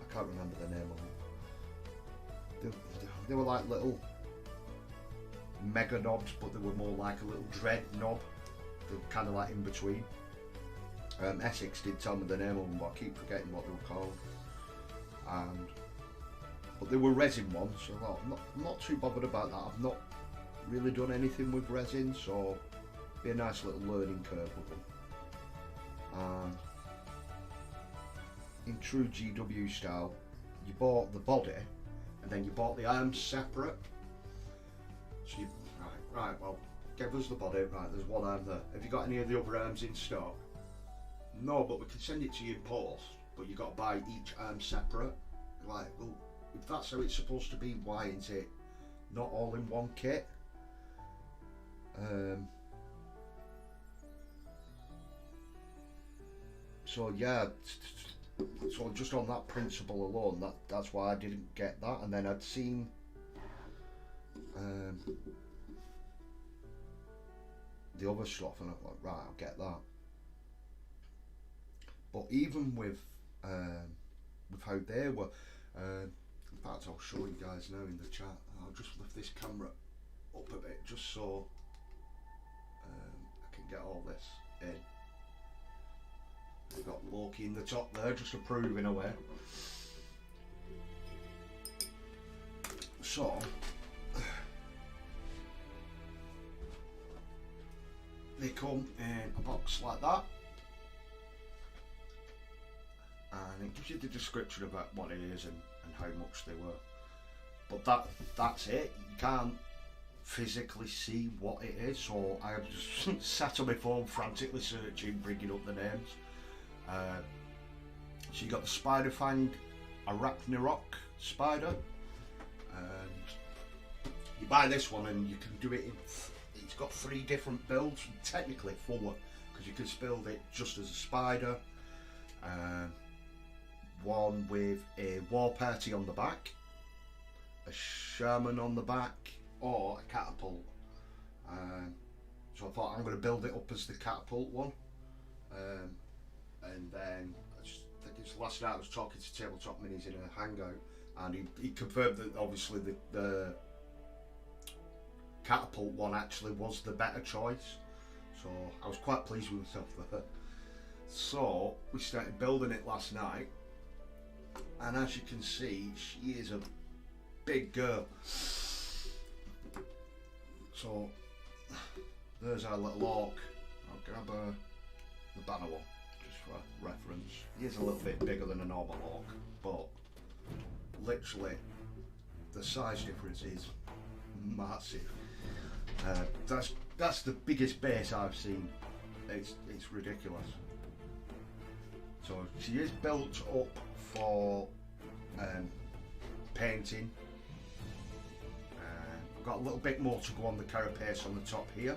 I can't remember the name of them. They were like little mega knobs, but they were more like a little dread knob. They were kind of like in between. Essex did tell me the name of them, but I keep forgetting what they were called. But they were resin ones, so I'm not too bothered about that. I've not really done anything with resin, so it'll be a nice little learning curve with them. And in true GW style, you bought the body and then you bought the arms separate. So you, right, well, give us the body, right, there's one arm there. Have you got any of the other arms in stock? No, but we can send it to you in post, but you got to buy each arm separate. Like, well, if that's how it's supposed to be, why is it not all in one kit? So yeah, so just on that principle alone, that's why I didn't get that. And then I'd seen the other stuff, and I thought, right, I'll get that. But even with how they were, in fact, I'll show you guys now in the chat. I'll just lift this camera up a bit just so I can get all this in. I've got Loki in the top there, just to prove in a way. So they come in a box like that, and it gives you the description about what it is and how much they were. But that's it. You can't physically see what it is, so I just sat on my phone frantically searching, bringing up the names. So you got the Spider Fang Arachnarok spider, and you buy this one and you can do it in, it's got 3 different builds, technically 4, because you can build it just as a spider, one with a war party on the back, a shaman on the back, or a catapult. So I thought, I'm going to build it up as the catapult one. And then I think it's last night I was talking to Tabletop Minis in a hangout, and he confirmed that obviously the catapult one actually was the better choice. So I was quite pleased with myself there. So we started building it last night, and as you can see, she is a big girl. So there's our little orc. I'll grab the banner one just for reference. He is a little bit bigger than a normal orc, but literally the size difference is massive. That's the biggest base I've seen. It's ridiculous. So she is built up for painting. Got a little bit more to go on the carapace on the top here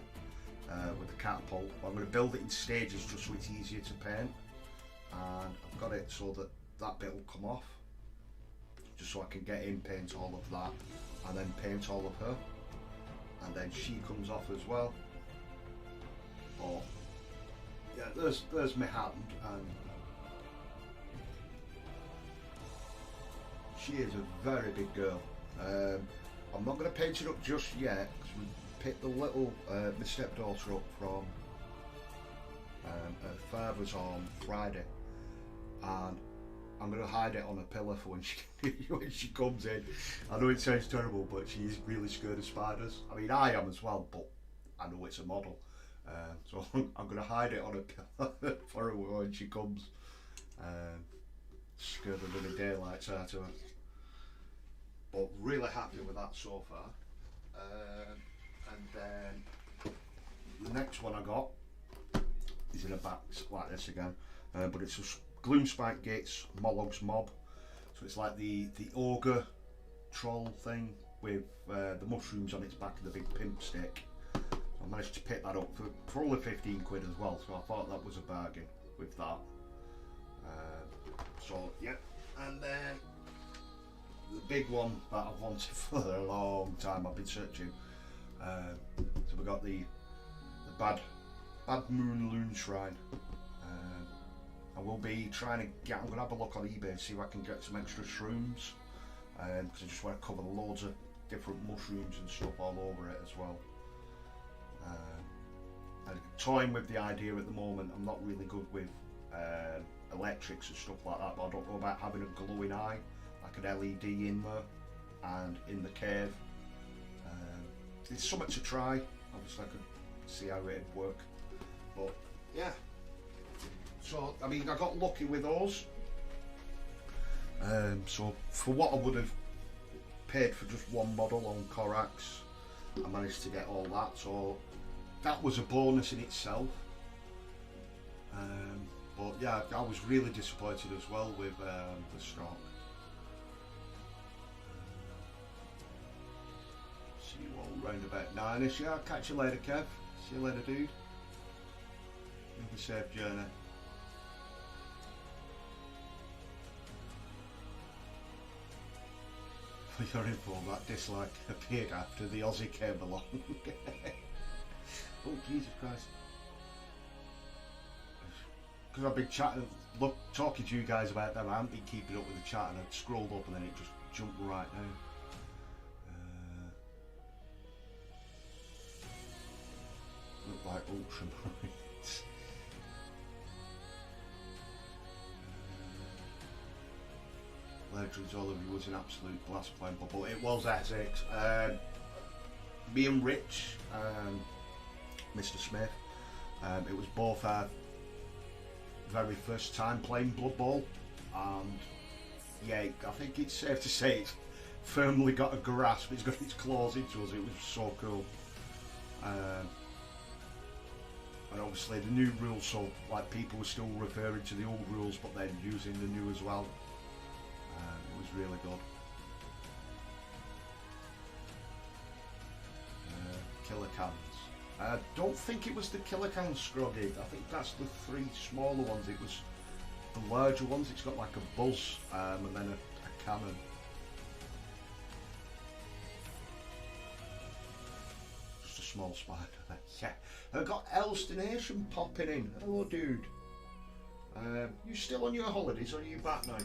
with the catapult. I'm going to build it in stages just so it's easier to paint, and I've got it so that bit will come off. just so I can get in, paint all of that, and then paint all of her, and then she comes off as well. But yeah, there's my hand, and she is a very big girl. I'm not going to paint it up just yet because we picked the little my stepdaughter up from her father's on Friday, and I'm going to hide it on a pillar for when she comes in. I know it sounds terrible, but she's really scared of spiders. I mean, I am as well, but I know it's a model. So I'm going to hide it on a pillar for her when she comes. Scared of the living daylights out of her. But really happy with that so far. And then the next one I got is in a box like this again, but it's a Gloomspike Gates Mologs mob. So it's like the ogre troll thing with the mushrooms on its back and the big pimp stick. So I managed to pick that up for only 15 quid as well, so I thought that was a bargain with that. So yeah, and then the big one that I've wanted for a long time, I've been searching. So we got the Bad Moon Loon Shrine. I will be trying to get, I'm going to have a look on eBay and see if I can get some extra shrooms, because I just want to cover loads of different mushrooms and stuff all over it as well. I'm toying with the idea at the moment. I'm not really good with electrics and stuff like that, but I don't know about having a glowing eye, like an LED in there and in the cave. It's something to try. Obviously I could see how it'd work, but yeah. So I mean, I got lucky with those. So for what I would have paid for just one model on Orruks, I managed to get all that, so that was a bonus in itself. But yeah, I was really disappointed as well with the stock. See you all round about 9ish. Yeah, I'll catch you later, Kev. See you later, dude. Have a safe journey. For your info, that dislike appeared after the Aussie came along. Oh Jesus Christ. Because I've been chatting, talking to you guys about them, I haven't been keeping up with the chat, and I'd scrolled up and then it just jumped right down. Look like ultramarines. Legends all of you was an absolute blast playing bubble. It was Essex. Me and Rich, Mr. Smith, it was both our very first time playing Blood Bowl, and yeah, I think it's safe to say it's firmly got a grasp. It's got its claws into us. It was so cool. And obviously the new rules, so like people were still referring to the old rules but then using the new as well. It was really good. Killer cans. I don't think it was the killer can Scroggy. I think that's the 3 smaller ones. It was the larger ones. It's got like a buzz and then a cannon. Just a small spider. Yeah. I've got Elstonation popping in. Hello, dude. You still on your holidays or are you back now?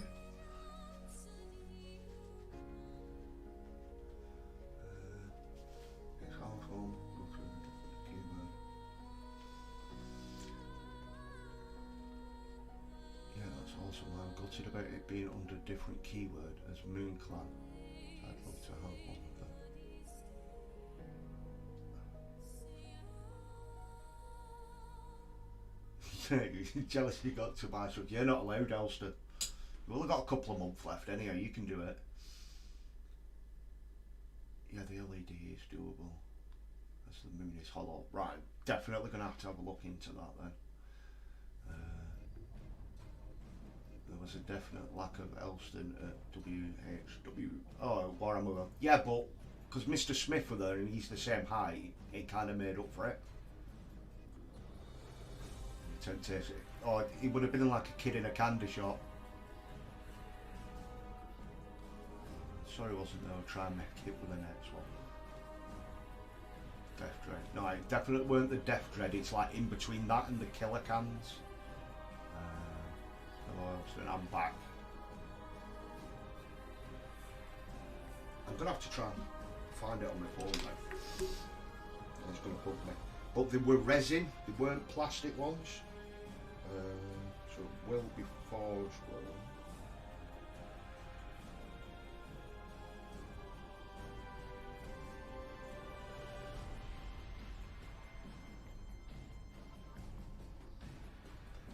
I'm gutted about it being under a different keyword as Moon Clan. I'd love to have one of them. You're jealous you got to buy something. You're not allowed, Elster. We've only got a couple of months left anyhow, you can do it. Yeah, the LED is doable. As the moon is hollow. Right, definitely going to have a look into that then. There was a definite lack of Elston at WHW. Oh, Warhammer. Yeah, but because Mr. Smith was there and he's the same height, it kind of made up for it. Temptation. Oh, he would have been like a kid in a candy shop. Sorry, wasn't there? I'll try and make it with the next one. Death Dread. No, it definitely weren't the Death Dread. It's like in between that and the Killer Cans. Hello, Elston. I'm back. I'm gonna have to try and find it on my phone now. It's gonna bug me. But they were resin. They weren't plastic ones. So it will be forged well.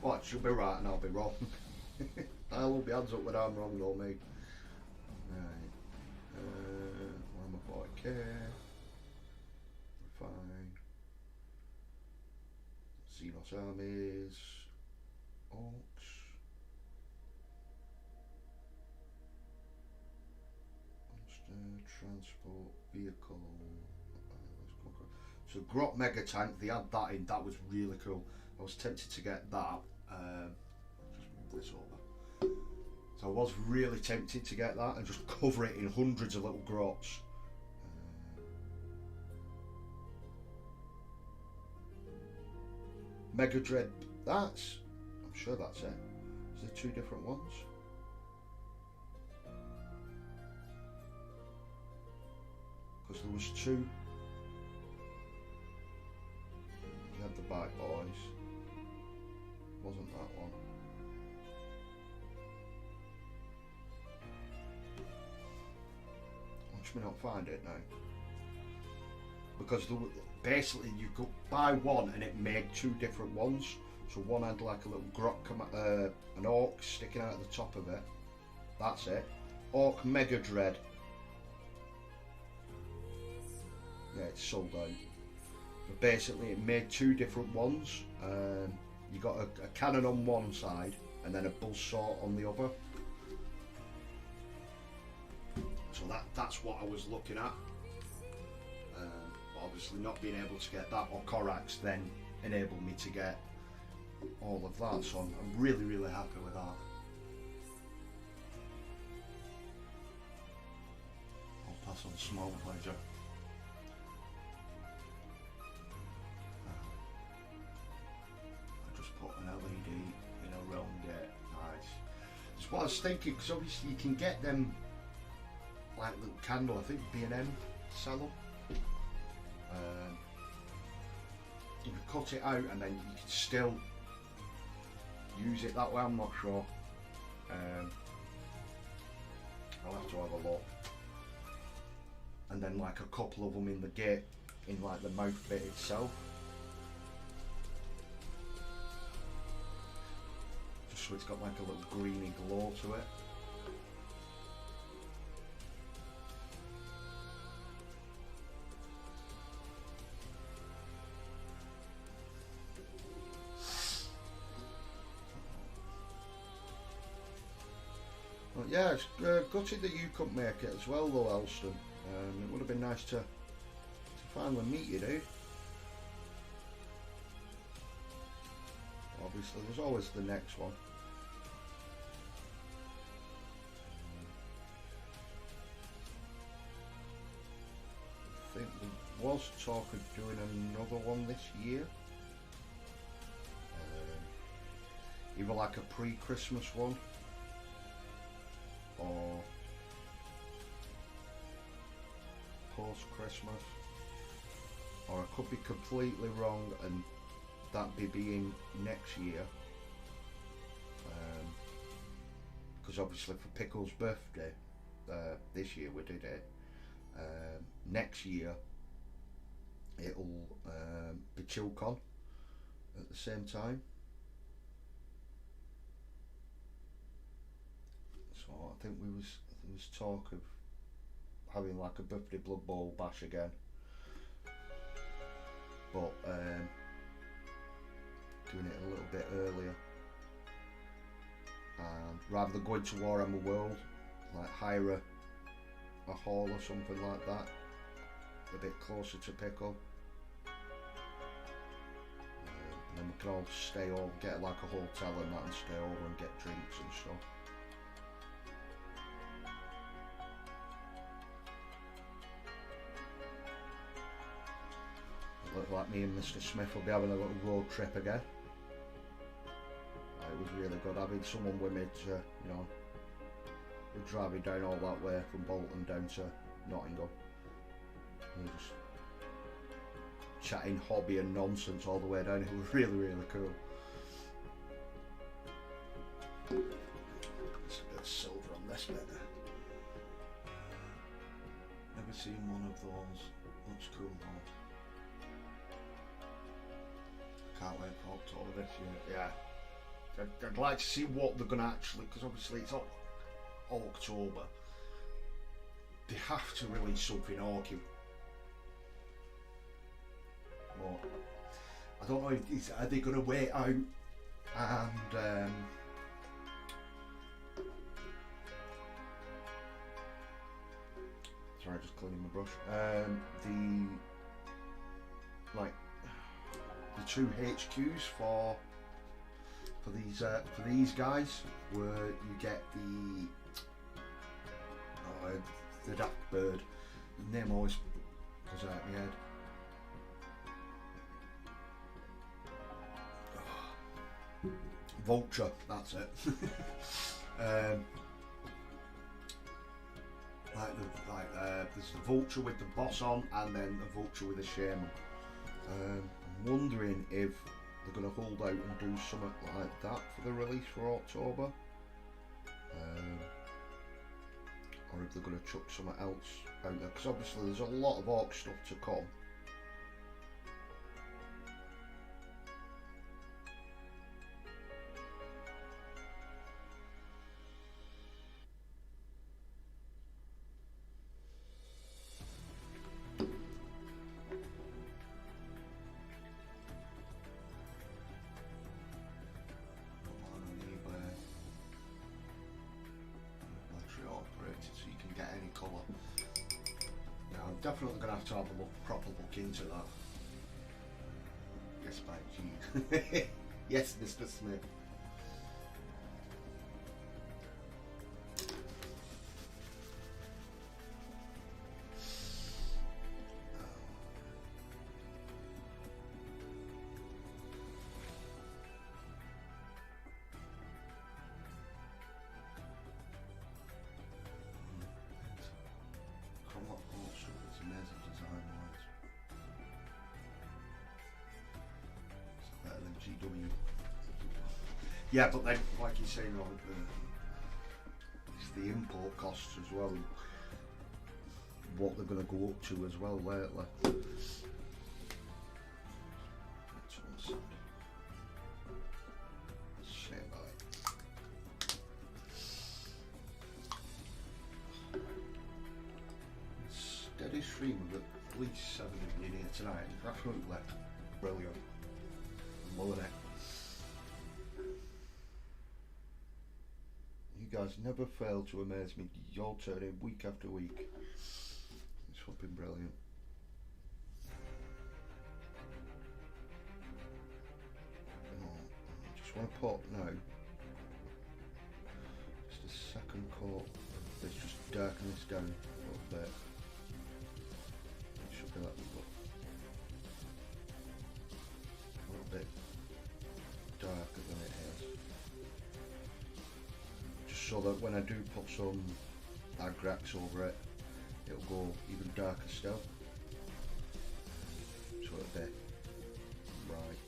Well, it should be right and I'll be wrong. I'll be hands up when I'm wrong though, mate. Right. Where am I for? Care. Refine. Xenos armies. Orcs. Monster transport vehicle. So Grot Mega Tank, they had that in, that was really cool. I was tempted to get that. Just move this over. So I was really tempted to get that and just cover it in hundreds of little grots. Mega Dread, I'm sure that's it. Is there two different ones? Because there was two. You had the Bike Boys. Wasn't that one? Watch me not find it now. Because basically you could buy one and it made two different ones. So one had like a little an orc sticking out of the top of it. That's it. Orc Mega Dread. Yeah, it's sold out. But basically it made two different ones. You got a cannon on one side and then a buzzsaw on the other. So that's what I was looking at. But obviously not being able to get that or Korax then enabled me to get all of that. So I'm really, really happy with that. I'll pass on small pleasure. Put an LED in around it. Nice. That's what I was thinking, because obviously you can get them like little candle. I think B&M sell them. You can cut it out and then you can still use it that way. I'm not sure. I'll have to have a look. And then like a couple of them in the gate, in like the mouth bit itself. So it's got like a little greeny glow to it. Well, yeah, it's gutted that you couldn't make it as well though, Elston. It would have been nice to finally meet you, dude. Obviously there's always the next one. I think there was talk of doing another one this year. Either like a pre-Christmas one or post-Christmas, or I could be completely wrong and that be being next year, because obviously for Pickle's birthday this year we did it. Next year it'll be ChillCon at the same time. So I think there was talk of having like a birthday Blood Bowl bash again, but doing it a little bit earlier, and rather than going to Warhammer World, like hire a hall or something like that, a bit closer to Pickle, and then we can all stay over, get like a hotel and that, and stay over and get drinks and stuff. looks like me and Mr. Smith will be having a little road trip again. It was really good having someone with me to, you know, we're driving down all that way from Bolton down to Nottingham. We were just chatting hobby and nonsense all the way down. It was really, really cool. There's a bit of silver on this bit. Never seen one of those. Looks cool though. Can't wait for October this year. Yeah. I'd like to see what they're going to actually, because obviously it's October. They have to release something orky. But I don't know if are they going to wait out and sorry, just cleaning my brush. The two HQs for these guys, where you get the Daft Bird. The name always goes out of my head. Vulture, that's it. There's the Vulture with the boss on, and then the Vulture with the shaman. I'm wondering if they're going to hold out and do something like that for the release for October, or if they're going to chuck something else out there, because obviously there's a lot of orc stuff to come. Definitely going to have a proper look into that. Yes, by G. Yes, Mr. Smith. Yeah, but then, like you're saying, it's the import costs as well, what they're going to go up to as well lately. Steady stream of at least 7 of you in here tonight. Absolutely brilliant. I'm loving it. You guys never fail to amaze me. You're turning week after week. It's fucking brilliant. I just want to pop now. Just a second coat. Let's just darken this down a little bit. It should be like a little bit darker than it is. So that when I do put some agrax over it, it'll go even darker still. So it'll be right.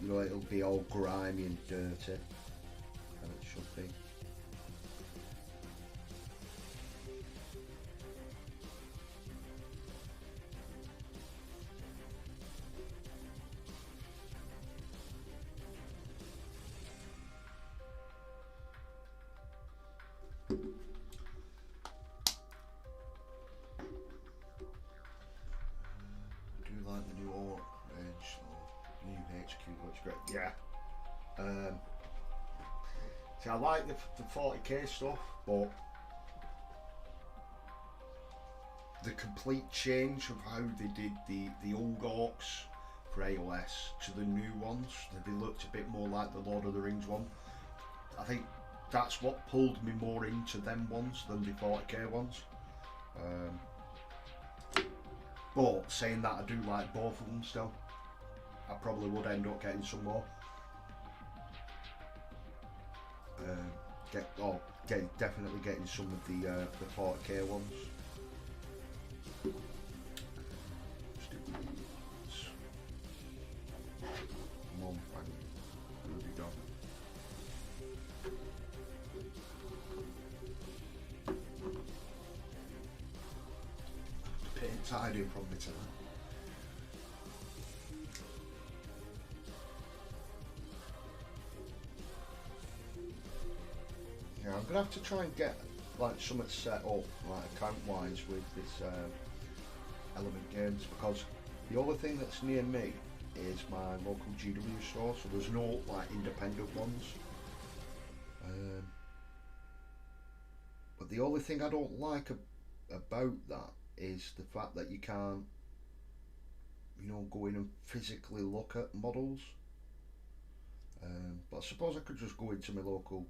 You know, it'll be all grimy and dirty, and it should be. Yeah. See, I like the 40k stuff, but the complete change of how they did the old orcs for AOS to the new ones, they looked a bit more like the Lord of the Rings one. I think that's what pulled me more into them ones than the 40k ones. But saying that, I do like both of them still. I probably would end up getting some more. Definitely getting some of the 40k ones. Let's do these. Come on, bang. Here we go. Paint tidy from me tonight. Yeah, I'm gonna have to try and get like something set up, like account wise, with this Element Games, because the only thing that's near me is my local GW store, so there's no like independent ones. But the only thing I don't like about that is the fact that you can't, you know, go in and physically look at models. But I suppose I could just go into my local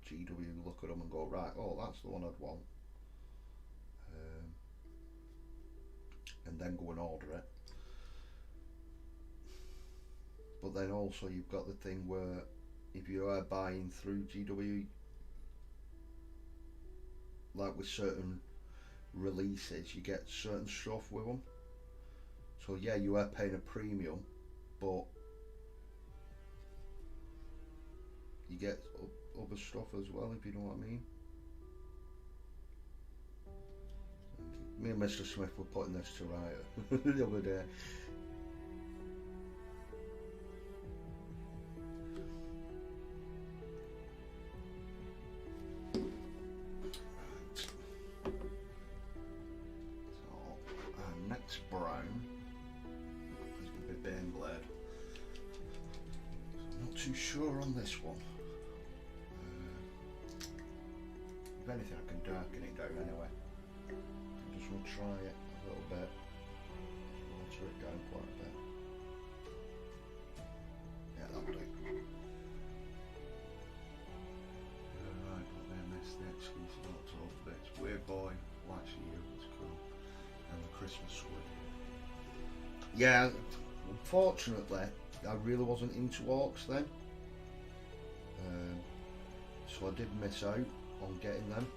GW and look at them and go, right, oh, that's the one I'd want, and then go and order it. But then also you've got the thing where if you are buying through GW, like with certain releases, you get certain stuff with them. So yeah, you are paying a premium, but you get other stuff as well, if you know what I mean. Me and Mr. Smith were putting this to right the other day. Next brown is going to be Baneblade. I'm not too sure on this one. If anything, I can darken it down anyway. I just want to try it a little bit. Alter it down quite a bit. Yeah, that'll do. Right, but then this the exclusive October bits. Weird Boy, Lights of You, it's cool. And the Christmas Squid. Yeah, unfortunately, I really wasn't into orcs then. So I did miss out on getting them.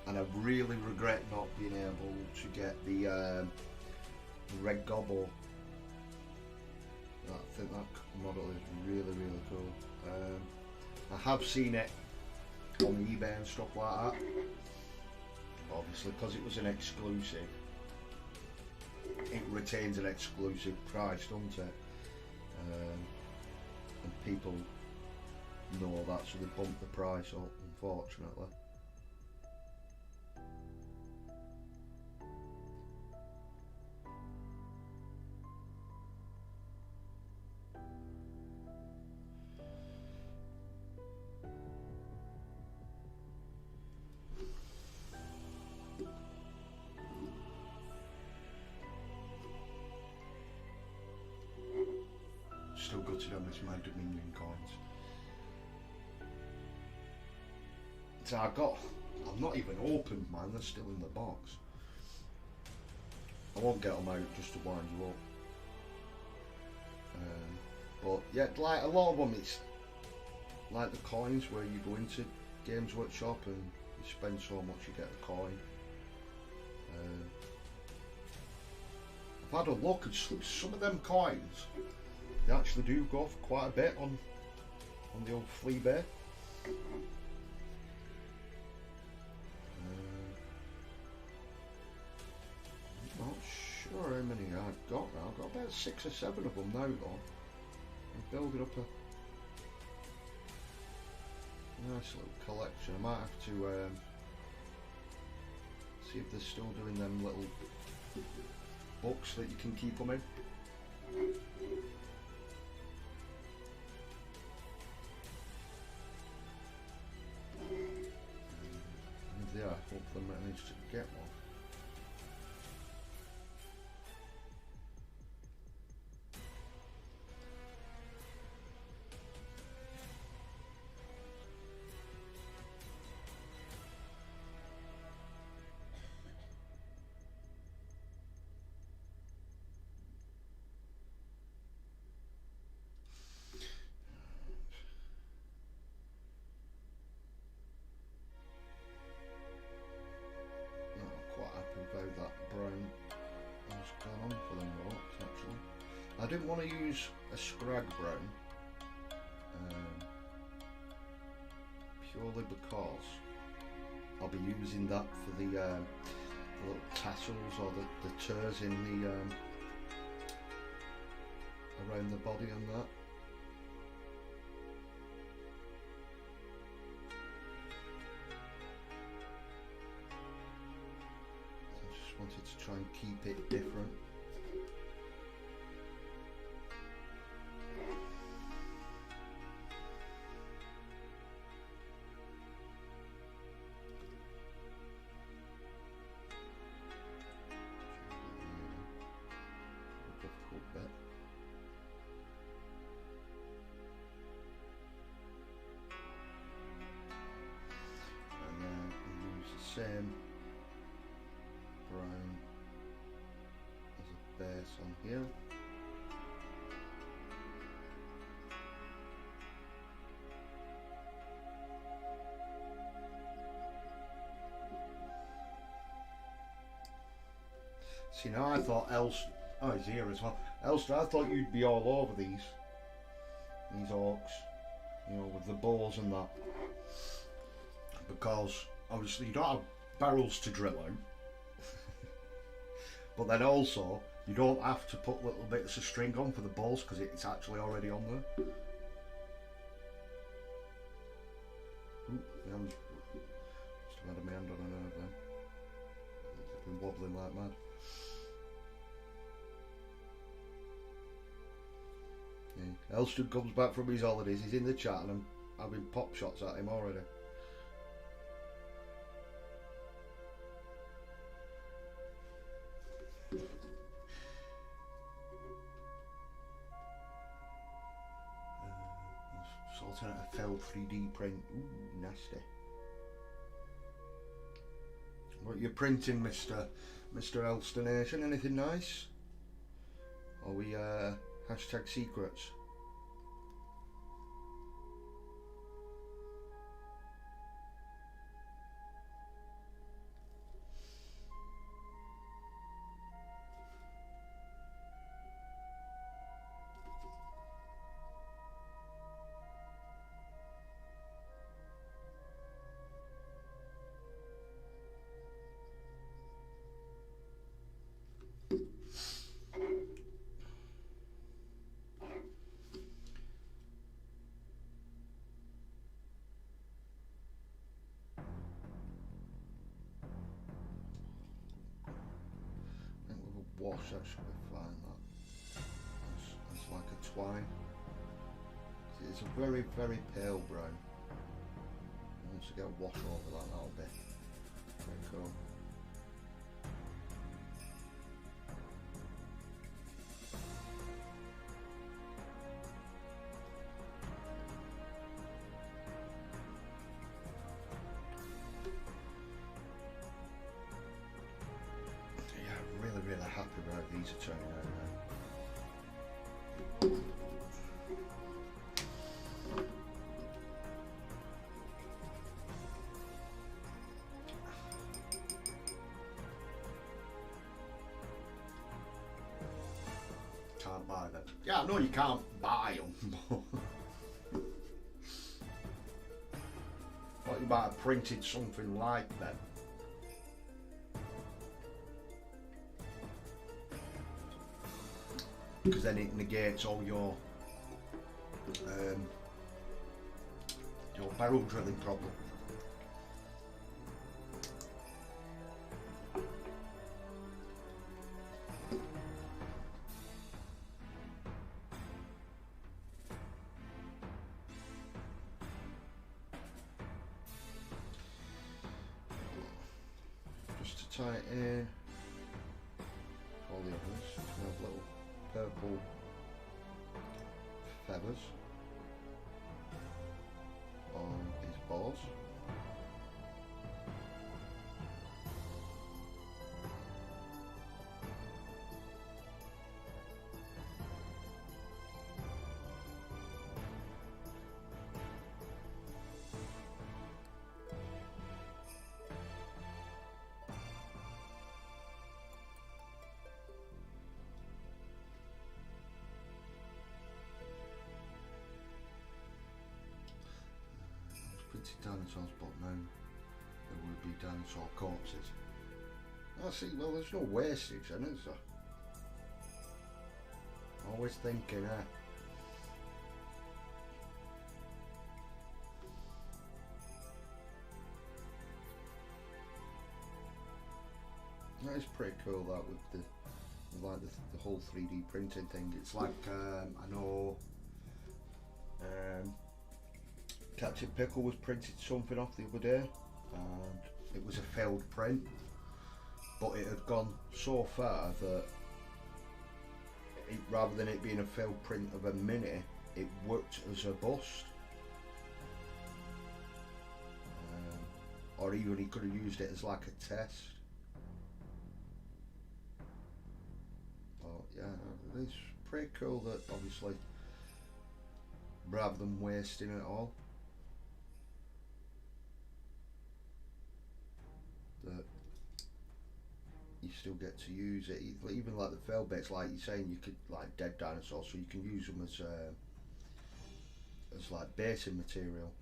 And I really regret not being able to get the Red Gobble. I think that model is really, really cool. I have seen it on eBay and stuff like that. Obviously, because it was an exclusive, it retains an exclusive price, doesn't it? And people know that, so they bump the price up, unfortunately. Still gutted on this my Dominion coins. So I've not even opened mine, they're still in the box. I won't get them out just to wind you up. But yeah, like a lot of them, it's like the coins where you go into Games Workshop and you spend so much you get a coin. I've had a look at some of them coins. They actually do go for quite a bit on the old flea bear. I'm not sure how many I've got now. I've got about 6 or 7 of them now though. I'm building up a nice little collection. I might have to see if they're still doing them little books that you can keep them in. Yeah, hopefully I manage to get one. I didn't want to use a scrag brown, purely because I'll be using that for the little tassels or the tears in the around the body and that. I just wanted to try and keep it different. Same brown as a base on here. See, now I thought oh, he's here as well. Elster, I thought you'd be all over these orcs, you know, with the bows and that, because obviously you don't have barrels to drill out, but then also you don't have to put little bits of string on for the balls because it's actually already on there. Ooh, my hand's must have had my hand on a nerve then. It's been wobbling like mad. Yeah. Elston comes back from his holidays, he's in the chat and I'm having pop shots at him already. Sorting out a fell 3D print. Ooh, nasty. What are you printing, Mr. Elstonation? Anything nice? Are we hashtag secrets? Wash, that should be fine. That's like a twine. It's a very, very pale brown. Once you get a wash over that, that'll be very cool. Really happy about these are turning out now. Can't buy them. Yeah, I know you can't buy them. Thought you might have printed something like them. Because then it negates all your barrel drilling problem. Just to tie it in, all the others, we have little purple feathers on his balls. wasted dinosaurs, but now there would be dinosaur corpses. I see, well, there's no wastage then, is there? Always thinking, That is pretty cool, that, with the whole 3D printing thing. It's like, I know Captain Pickle was printed something off the other day, and it was a failed print, but it had gone so far that rather than it being a failed print of a mini, it worked as a bust. Or even he could have used it as like a test. But yeah, it's pretty cool that obviously, rather than wasting it all, that you still get to use it. Even like the failed bits, like you're saying, you could, like dead dinosaurs, so you can use them as like basing material.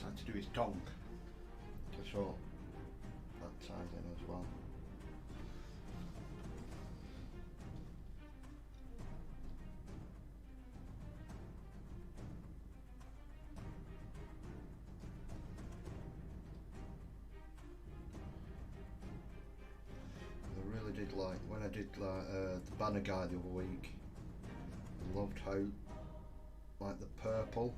Time to do his tongue, so that ties in as well. I really did like when I did the banner guy the other week. I loved how like the purple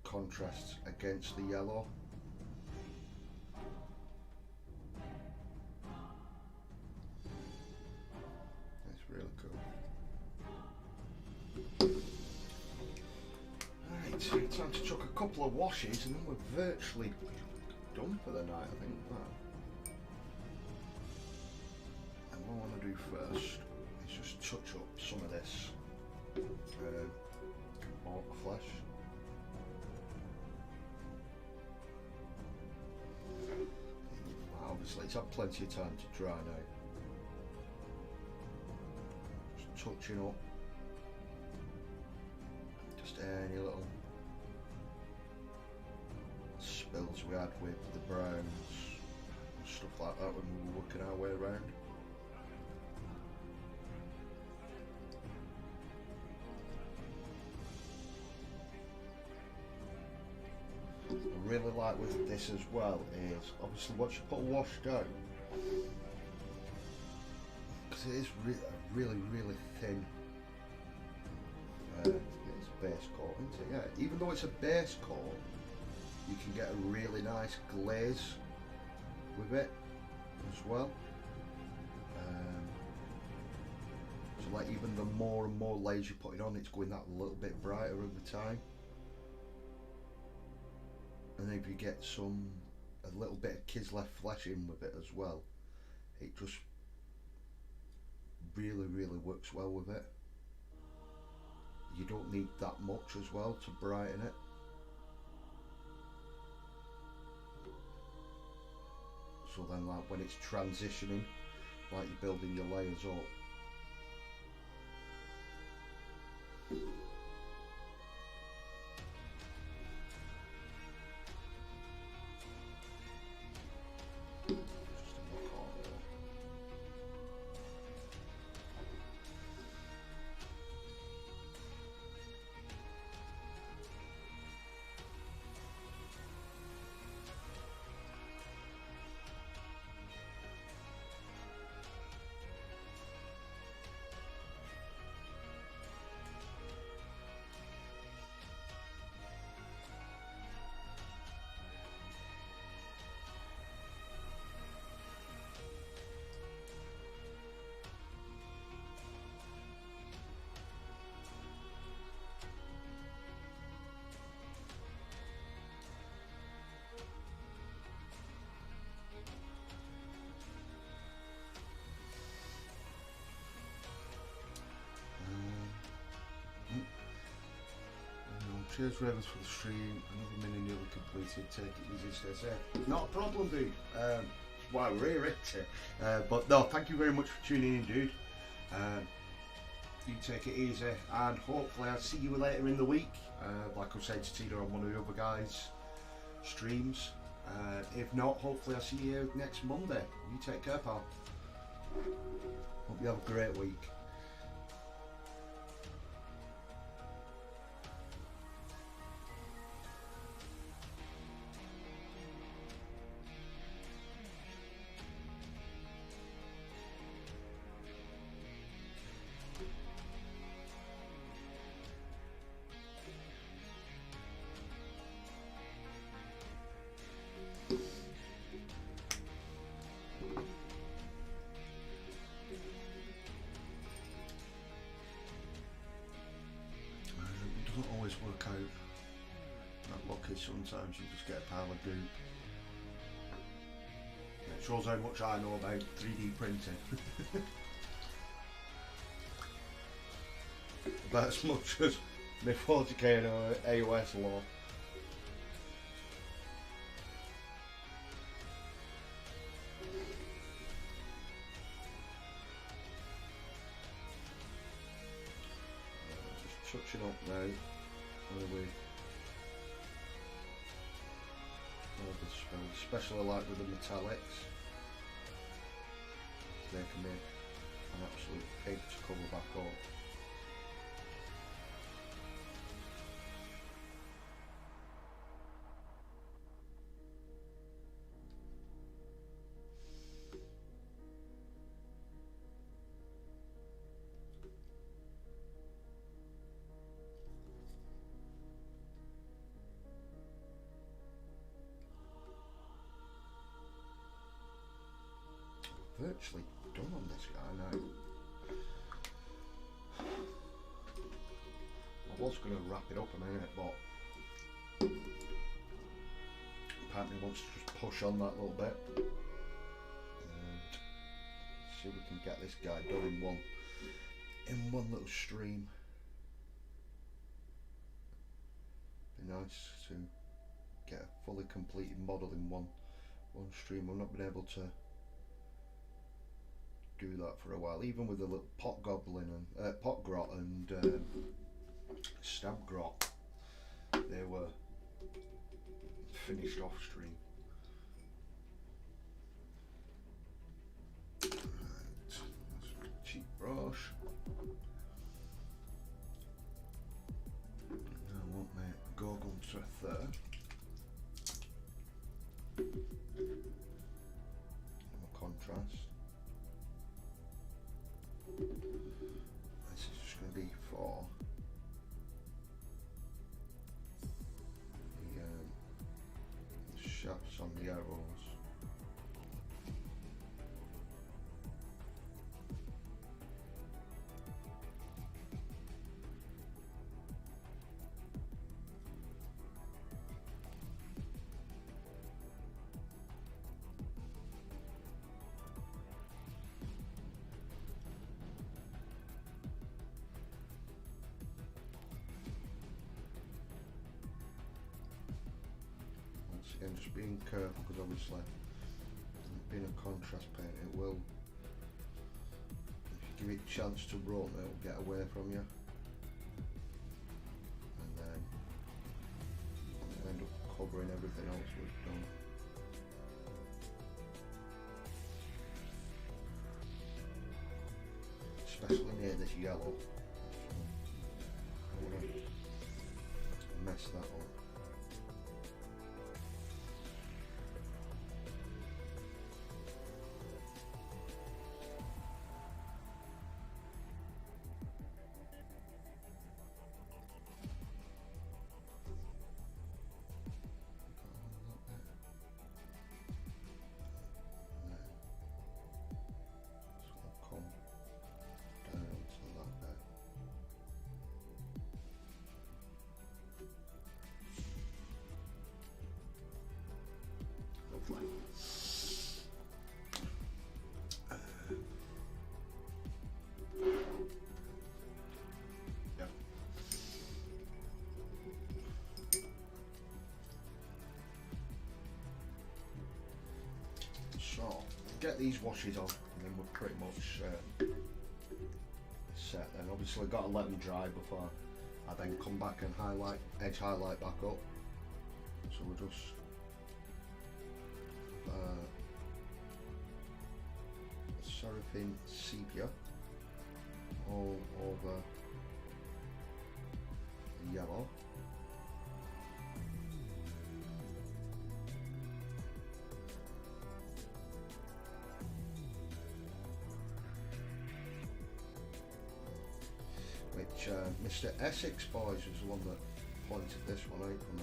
contrasts against the yellow. It's really cool. Right, time to chuck a couple of washes and then we're virtually done for the night, I think. And what I want to do first is just touch up some of this orc flesh. Obviously it's had plenty of time to dry now. Just touching up just any little spills we had with the browns and stuff like that when we were working our way around. I really like with this as well is obviously once you put a wash down, because it is really thin, it's base coat, isn't it? Yeah, even though it's a base coat, you can get a really nice glaze with it as well. So like even the more and more layers you put it on, it's going that little bit brighter over time. And if you get a little bit of Kislev flesh in with it as well, it just really works well with it. You don't need that much as well to brighten it. So then like when it's transitioning, like you're building your layers up, Cheers Ravens for the stream. Another mini nearly completed. Take it easy, stay safe. Not a problem, dude. Why we're here, isn't it? But no, thank you very much for tuning in, dude. You take it easy, and hopefully I'll see you later in the week. Like I said to Tina on one of the other guys' streams. If not, hopefully I'll see you next Monday. You take care, pal. Hope you have a great week. Doesn't always work out that lucky. Sometimes you just get a pile of goop. It shows how much I know about 3D printing. About as much as my 40k and AOS law. Touching up now, where we all the spells, especially like with the metallics, they can make an absolute pig to cover back up. Virtually done on this guy now. I was going to wrap it up a minute, but apparently wants to just push on that little bit and see if we can get this guy done in one little stream. Be nice to get a fully completed model in one stream. I've not been able to do that for a while, even with the little pot goblin and pot grot and stab grot. They were finished off stream. Right, cheap brush. I want my gorgon to a third. My contrast. This is just going to be for the shafts on the arrows. Again, just being careful, because obviously being a contrast paint, it will, if you give it a chance to run, it will get away from you, and then it'll end up covering everything else we've done. Especially near this yellow. I don't want to mess that up. get these washes on, and then we're pretty much set. Then obviously got to let them dry before I then come back and edge highlight back up. So we'll just Seraphim Sepia all over the yellow. Which Mr. Essex Boys was the one that pointed this one out for me.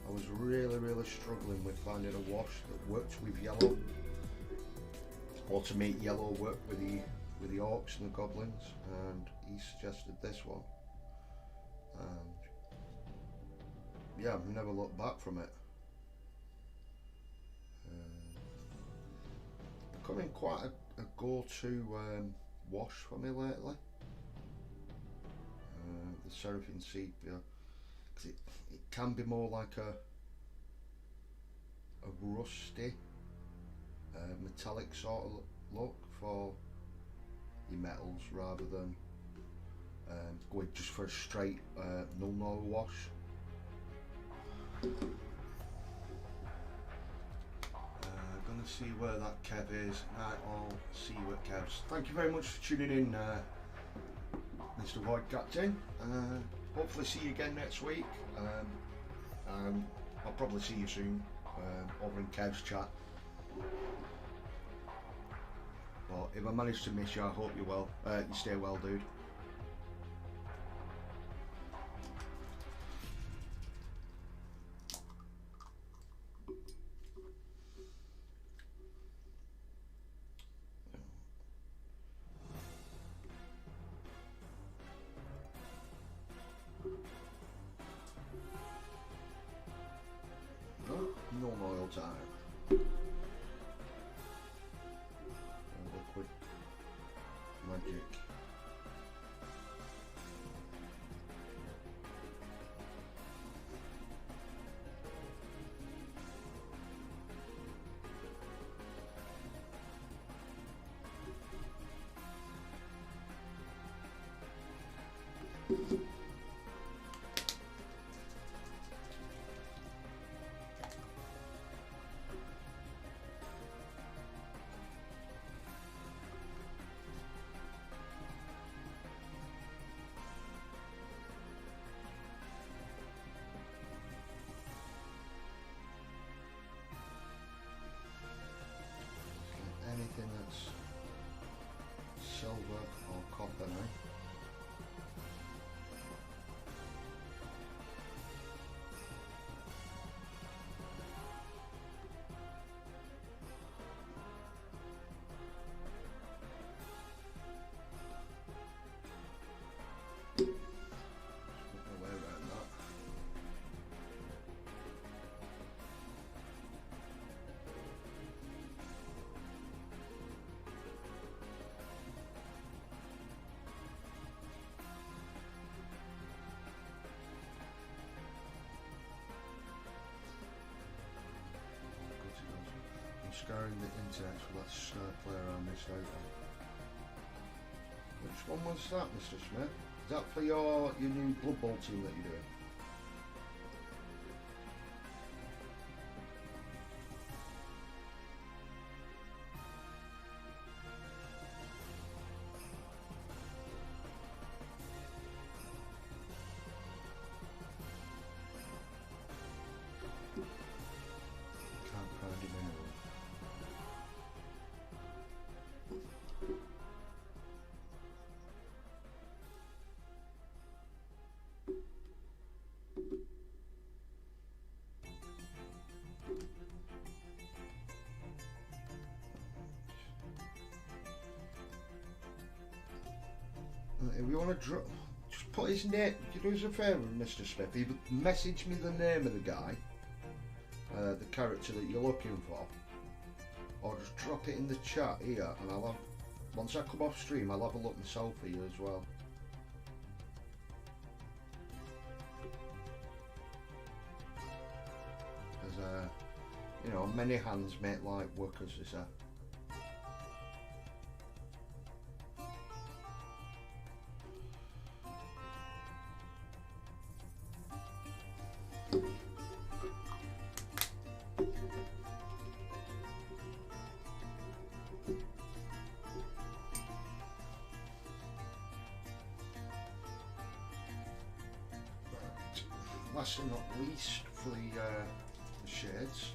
I was really struggling with finding a wash that worked with yellow, or to make yellow work with the orcs and the goblins, and he suggested this one. And yeah, I've never looked back from it. Becoming quite a go-to wash for me lately. The Seraphim Sepia, because it can be more like a rusty metallic sort of look for your metals, rather than going just for a straight null wash. Gonna see where that Kev is. I'll see you at Kev's. Thank you very much for tuning in, Mr. Void Captain. Hopefully see you again next week. I'll probably see you soon over in Kev's chat. But if I manage to miss you, I hope you're well. You stay well, dude. No oil time. Liquid magic. Anything that's silver or copper now. Scouring the internet, so let's play around this out. Which one was that, Mr. Smith? Is that for your new Blood Bowl team that you're doing? Can't find him anywhere. If you want to just put his name, could you do us a favour, Mr. Smith? Either message me the name of the guy, the character that you're looking for, or just drop it in the chat here, and I'll have, once I come off stream, I'll have a look myself for you as well. Because, you know, many hands make light work, as they say. last and not least, for the shades,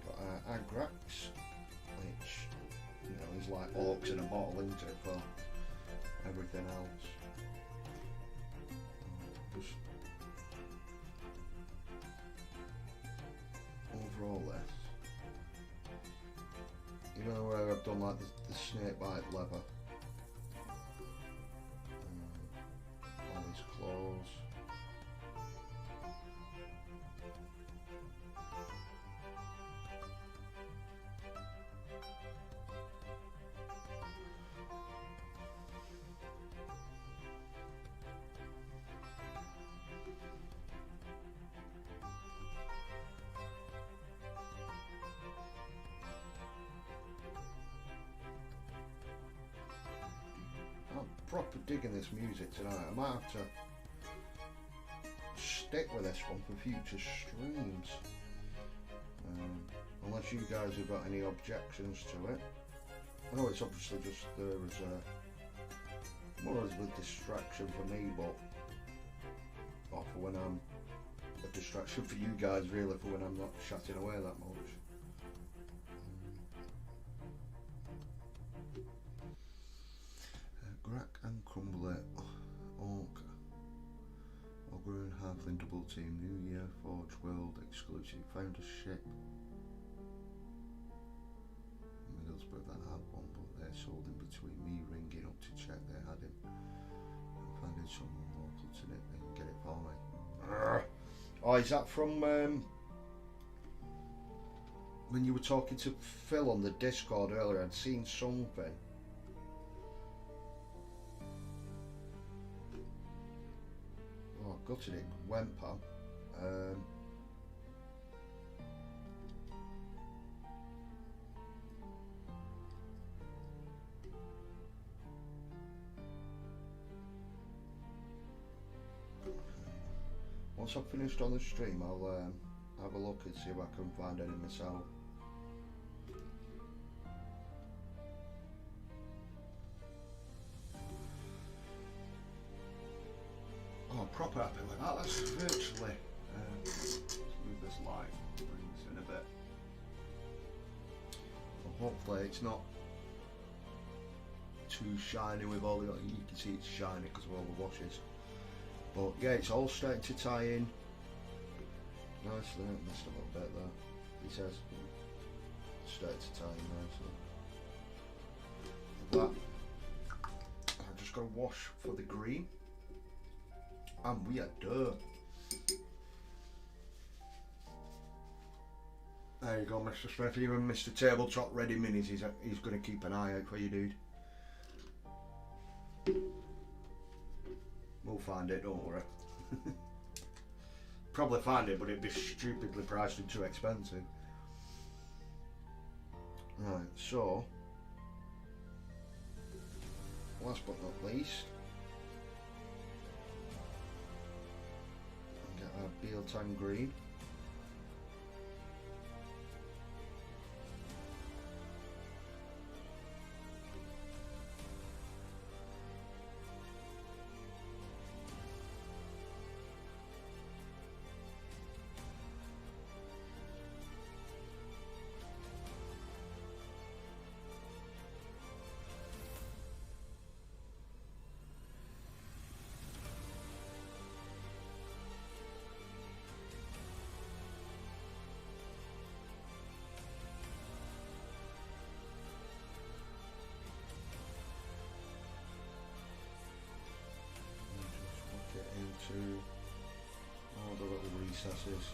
got orruks, which, you know, is like orcs in a bottle, isn't it, for everything else. Just overall this, you know where I've done like the snake bite leather, all these claws. I'm proper digging this music tonight. I might have to stick with this one for future streams, unless you guys have got any objections to it. I know it's obviously just there as a more as a distraction for me, but or for when I'm a distraction for you guys, really, for when I'm not chatting away that much. Grack and Crumble Orc Ogre and Halfling Double Team New Year Forge World exclusive. Found a ship Middlesbrough that had one, but they sold him between me ringing up to check they had him and finding someone local to it and get it for me. Oh, is that from when you were talking to Phil on the Discord earlier? I'd seen something. Gutted it went, pal. Once I've finished on the stream, I'll have a look and see if I can find any myself. Oh, proper happy with that. That's virtually. Let's move this light. Bring this in a bit. Well, hopefully it's not too shiny with all the. You can see it's shiny because of all the washes. But yeah, it's all starting to tie in nicely. Missed a little bit there. It says started to tie in nicely. That I'm just going to wash for the green. And we are done. There you go, Mr. Smith. Even Mr. Tabletop Ready Minis, he's going to keep an eye out for you, dude. We'll find it, don't worry. Probably find it, but it'd be stupidly priced and too expensive. Right, so last but not least, get our Bealtan green. Into all the little recesses.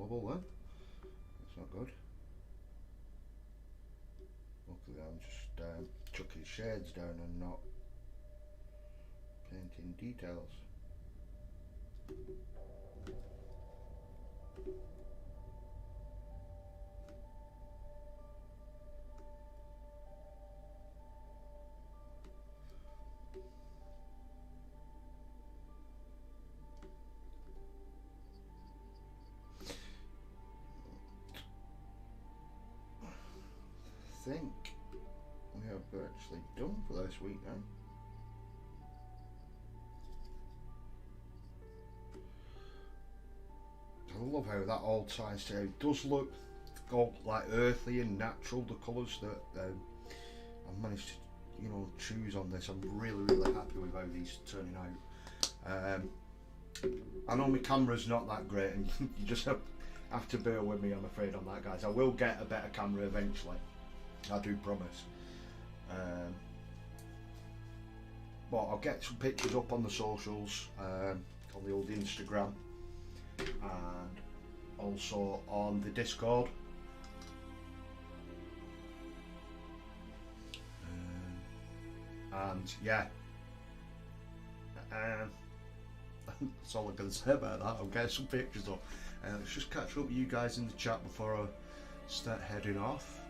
available then. That's not good. Luckily I'm just chucking shades down and not painting details. I think we are virtually done for this week now. I love how that all ties together. It does look all like earthy and natural, the colours that I've managed to, you know, choose on this. I'm really happy with how these are turning out. I know my camera's not that great, and you just have to bear with me, I'm afraid, on that, guys. I will get a better camera eventually, I do promise. But I'll get some pictures up on the socials, on the old Instagram, and also on the Discord. And yeah, that's all I can say about that. I'll get some pictures up. Let's just catch up with you guys in the chat before I start heading off.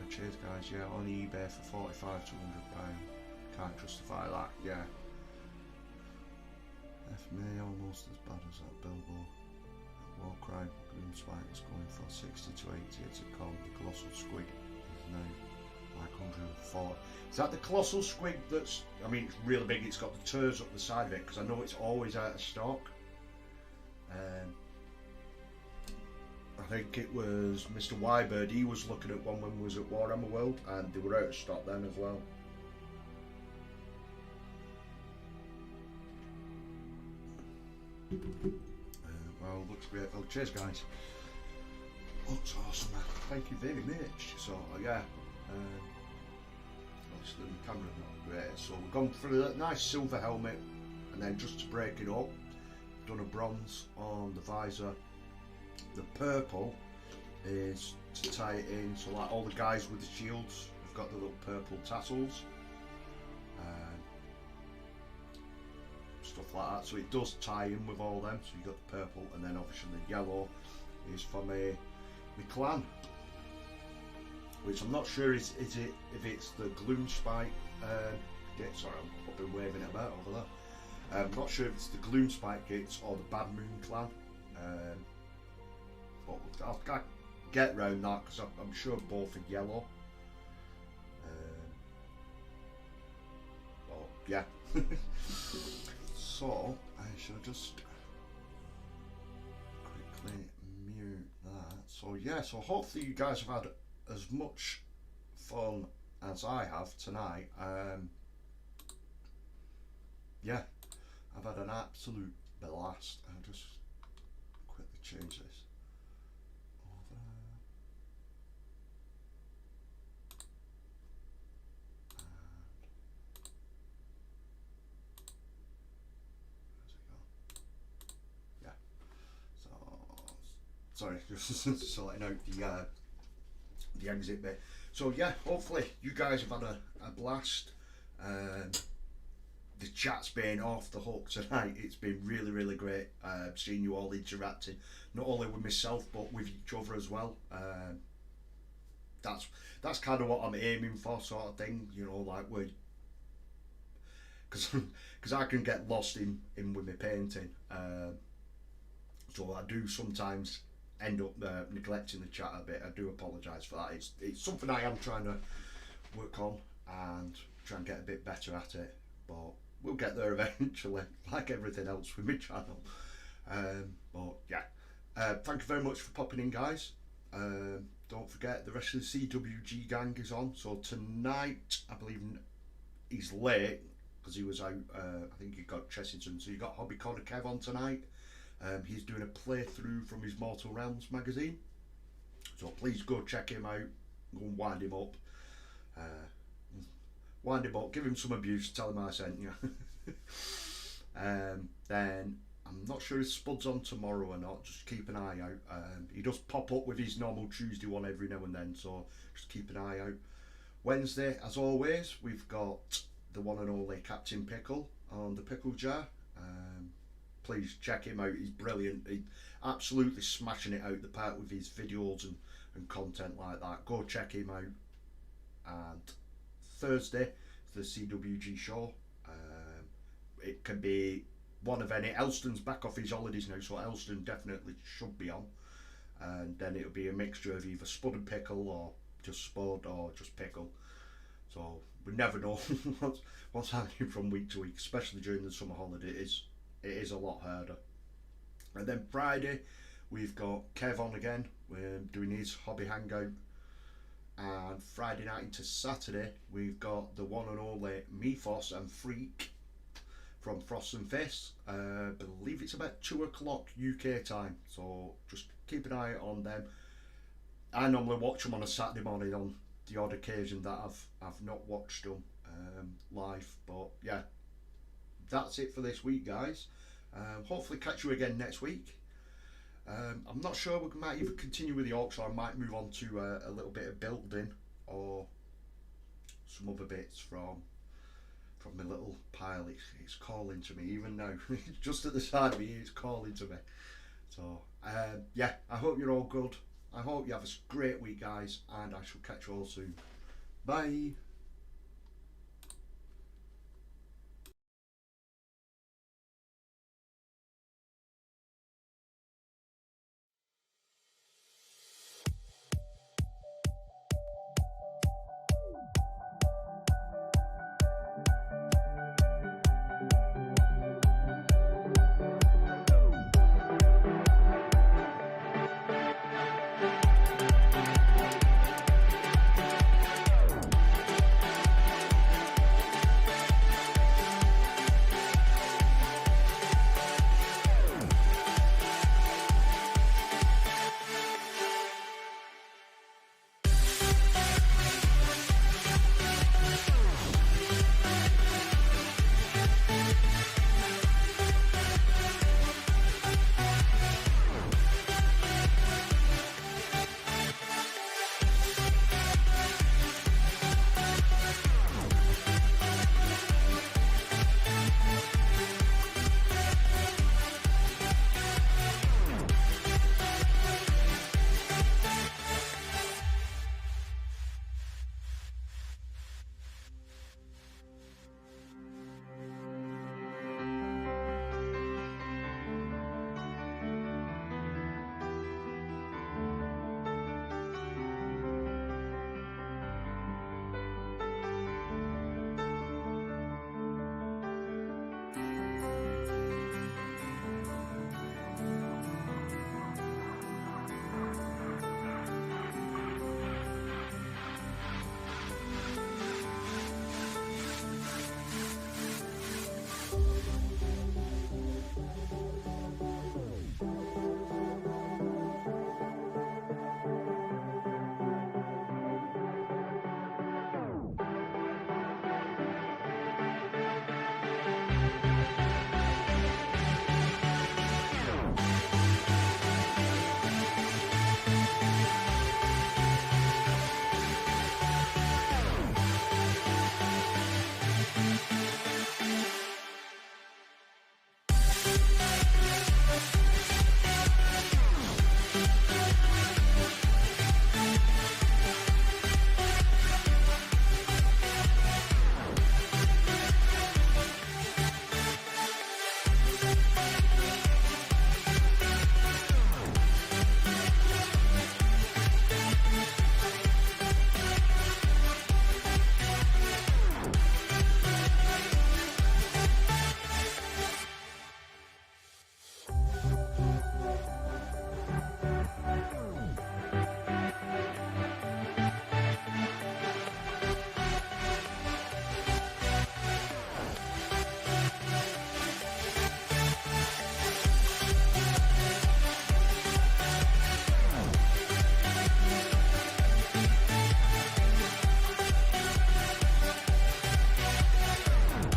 Cheers, guys. Yeah, on eBay for £45 to £100. Can't justify that. Yeah. F-May almost as bad as that billboard. Warcry Green Spike is going for 60 to 80. It's a called the Colossal Squig. Is now like 140. Is that the Colossal Squig that's, I mean, it's really big. It's got the tours up the side of it, because I know it's always out of stock. I think it was Mr. Wybird, he was looking at one when we was at Warhammer World, and they were out of stock then as well. Well, looks great. Well, cheers, guys. Looks awesome. Thank you very much. So yeah, obviously the camera's not great, so we've gone for a nice silver helmet, and then just to break it up, done a bronze on the visor. The purple is to tie it in, so like all the guys with the shields have got the little purple tassels, stuff like that, so it does tie in with all them. So you got the purple, and then obviously the yellow is for my clan, which I'm not sure is it if it's the Gloom Spike. Sorry, I've been waving it about over there. I'm not sure if it's the Gloom Spike Gates or the Bad Moon clan. But I'll get round that, because I'm sure both are yellow. But yeah. So I should just quickly mute that. So yeah, so hopefully you guys have had as much fun as I have tonight. Yeah, I've had an absolute blast. I'll just quickly change this. Sorry, just sorting out the exit bit. So yeah, hopefully you guys have had a blast. The chat's been off the hook tonight. It's been really great seeing you all interacting, not only with myself but with each other as well. That's kind of what I'm aiming for, sort of thing, you know, like because I can get lost in with my painting, so I do sometimes end up neglecting the chat a bit. I do apologise for that. It's something I am trying to work on and try and get a bit better at it, but we'll get there eventually, like everything else with my channel. But yeah, thank you very much for popping in, guys. Don't forget the rest of the CWG gang is on. So tonight, I believe he's late because he was out. I think he got Chessington. So you got Hobby Corner Kev on tonight. He's doing a playthrough from his Mortal Realms magazine, so please go check him out. Go and wind him up, give him some abuse, tell him I sent you. Then I'm not sure if Spud's on tomorrow or not, just keep an eye out. He does pop up with his normal Tuesday one every now and then, so just keep an eye out. Wednesday, as always, we've got the one and only Captain Pickle on the pickle jar. Please check him out, he's brilliant. He's absolutely smashing it out the park with his videos and content like that. Go check him out. And Thursday, the CWG show. It can be one of any. Elston's back off his holidays now, so Elston definitely should be on. And then it'll be a mixture of either Spud and Pickle, or just Spud, or just Pickle. So we never know what's happening from week to week, especially during the summer holiday. It is a lot harder. And then Friday, we've got Kev on again. We're doing his hobby hangout. And Friday night into Saturday, we've got the one and only Mephos and Freak from Frost and Fists. I believe it's about 2 o'clock UK time, so just keep an eye on them. I normally watch them on a Saturday morning on the odd occasion that I've not watched them live, but yeah, that's it for this week, guys. Hopefully catch you again next week. I'm not sure, we might either continue with the orcs, or I might move on to a little bit of building or some other bits from my little pile. It's calling to me even now. Just at the side of me, it's calling to me. So yeah, I hope you're all good. I hope you have a great week, guys, and I shall catch you all soon. Bye.